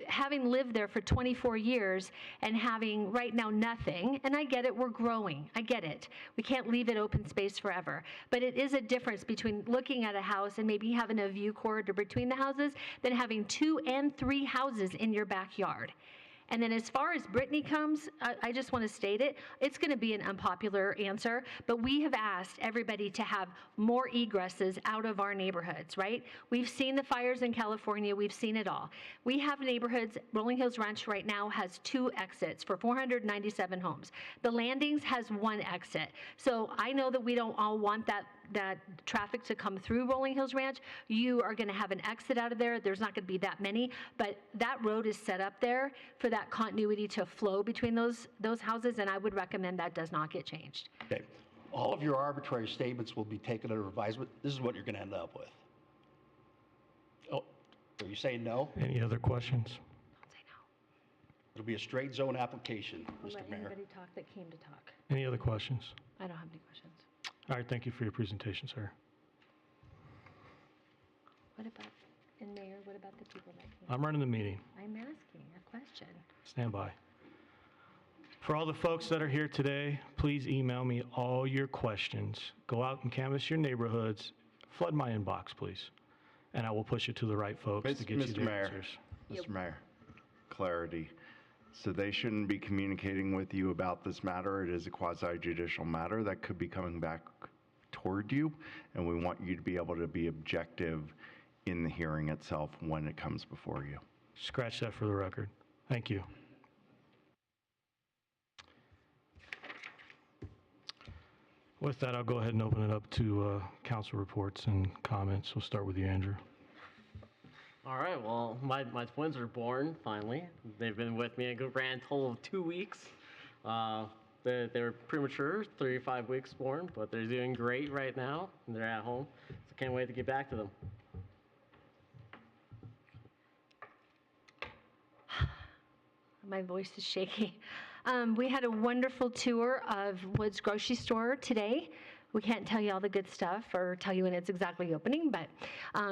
having lived there for 24 years and having right now nothing. And I get it, we're growing. I get it. We can't leave it open space forever. But it is a difference between looking at a house and maybe having a view corridor between the houses than having 2 and 3 houses in your backyard. And then as far as Brittany comes, I just want to state it. It's going to be an unpopular answer, but we have asked everybody to have more egresses out of our neighborhoods, right? We've seen the fires in California. We've seen it all. We have neighborhoods. Rolling Hills Ranch right now has 2 exits for 497 homes. The Landings has 1 exit. So I know that we don't all want that traffic to come through Rolling Hills Ranch. You are going to have an exit out of there. There's not going to be that many, but that road is set up there for that continuity to flow between those houses, and I would recommend that does not get changed. Okay. All of your arbitrary statements will be taken under advisement. This is what you're going to end up with. Oh, are you saying no? Any other questions? Don't say no. It'll be a straight zone application, We'll Mr. let Mayor. anybody talk that came to talk. Any other questions? I don't have any questions. All right, thank you for your presentation, sir. What about, and Mayor, what about the people that came? I'm running the meeting. I'm asking a question. Stand by. For all the folks that are here today, please email me all your questions. Go out and canvass your neighborhoods. Flood my inbox, please. And I will push it to the right folks to get you Mr. the Mayor, answers. Mr. Mayor, clarity. So they shouldn't be communicating with you about this matter. It is a quasi-judicial matter that could be coming back toward you, and we want you to be able to be objective in the hearing itself when it comes before you. Scratch that for the record. Thank you. With that, I'll go ahead and open it up to council reports and comments. We'll start with you, Andrew. All right, well, my twins are born, finally. They've been with me a grand total of 2 weeks. They were premature, 35 weeks born, but they're doing great right now, and they're at home, so can't wait to get back to them. My voice is shaky. We had a wonderful tour of Wood's grocery store today. We can't tell you all the good stuff or tell you when it's exactly opening, but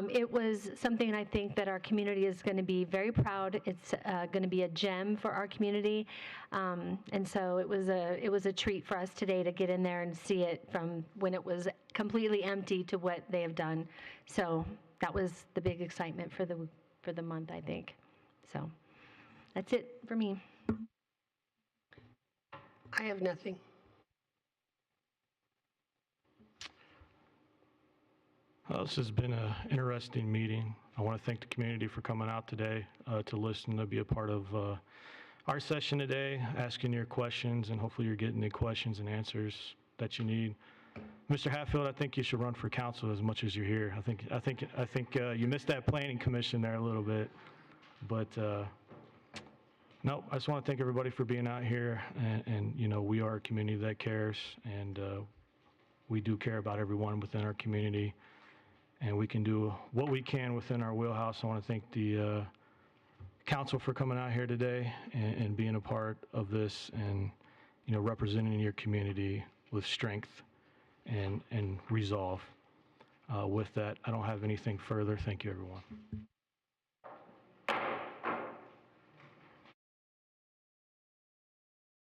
it was something I think that our community is going to be very proud. It's going to be a gem for our community, and so it was a treat for us today to get in there and see it from when it was completely empty to what they have done. So that was the big excitement for the month, I think. So that's it for me. I have nothing. Well, this has been an interesting meeting. I want to thank the community for coming out today to listen, to be a part of our session today, asking your questions, and hopefully you're getting the questions and answers that you need. Mr. Hatfield, I think you should run for council as much as you're here. I think you missed that planning commission there a little bit, but no, I just want to thank everybody for being out here, and you know, we are a community that cares, and we do care about everyone within our community, and we can do what we can within our wheelhouse. I want to thank the council for coming out here today and being a part of this, and you know, representing your community with strength and resolve. With that, I don't have anything further. Thank you, everyone.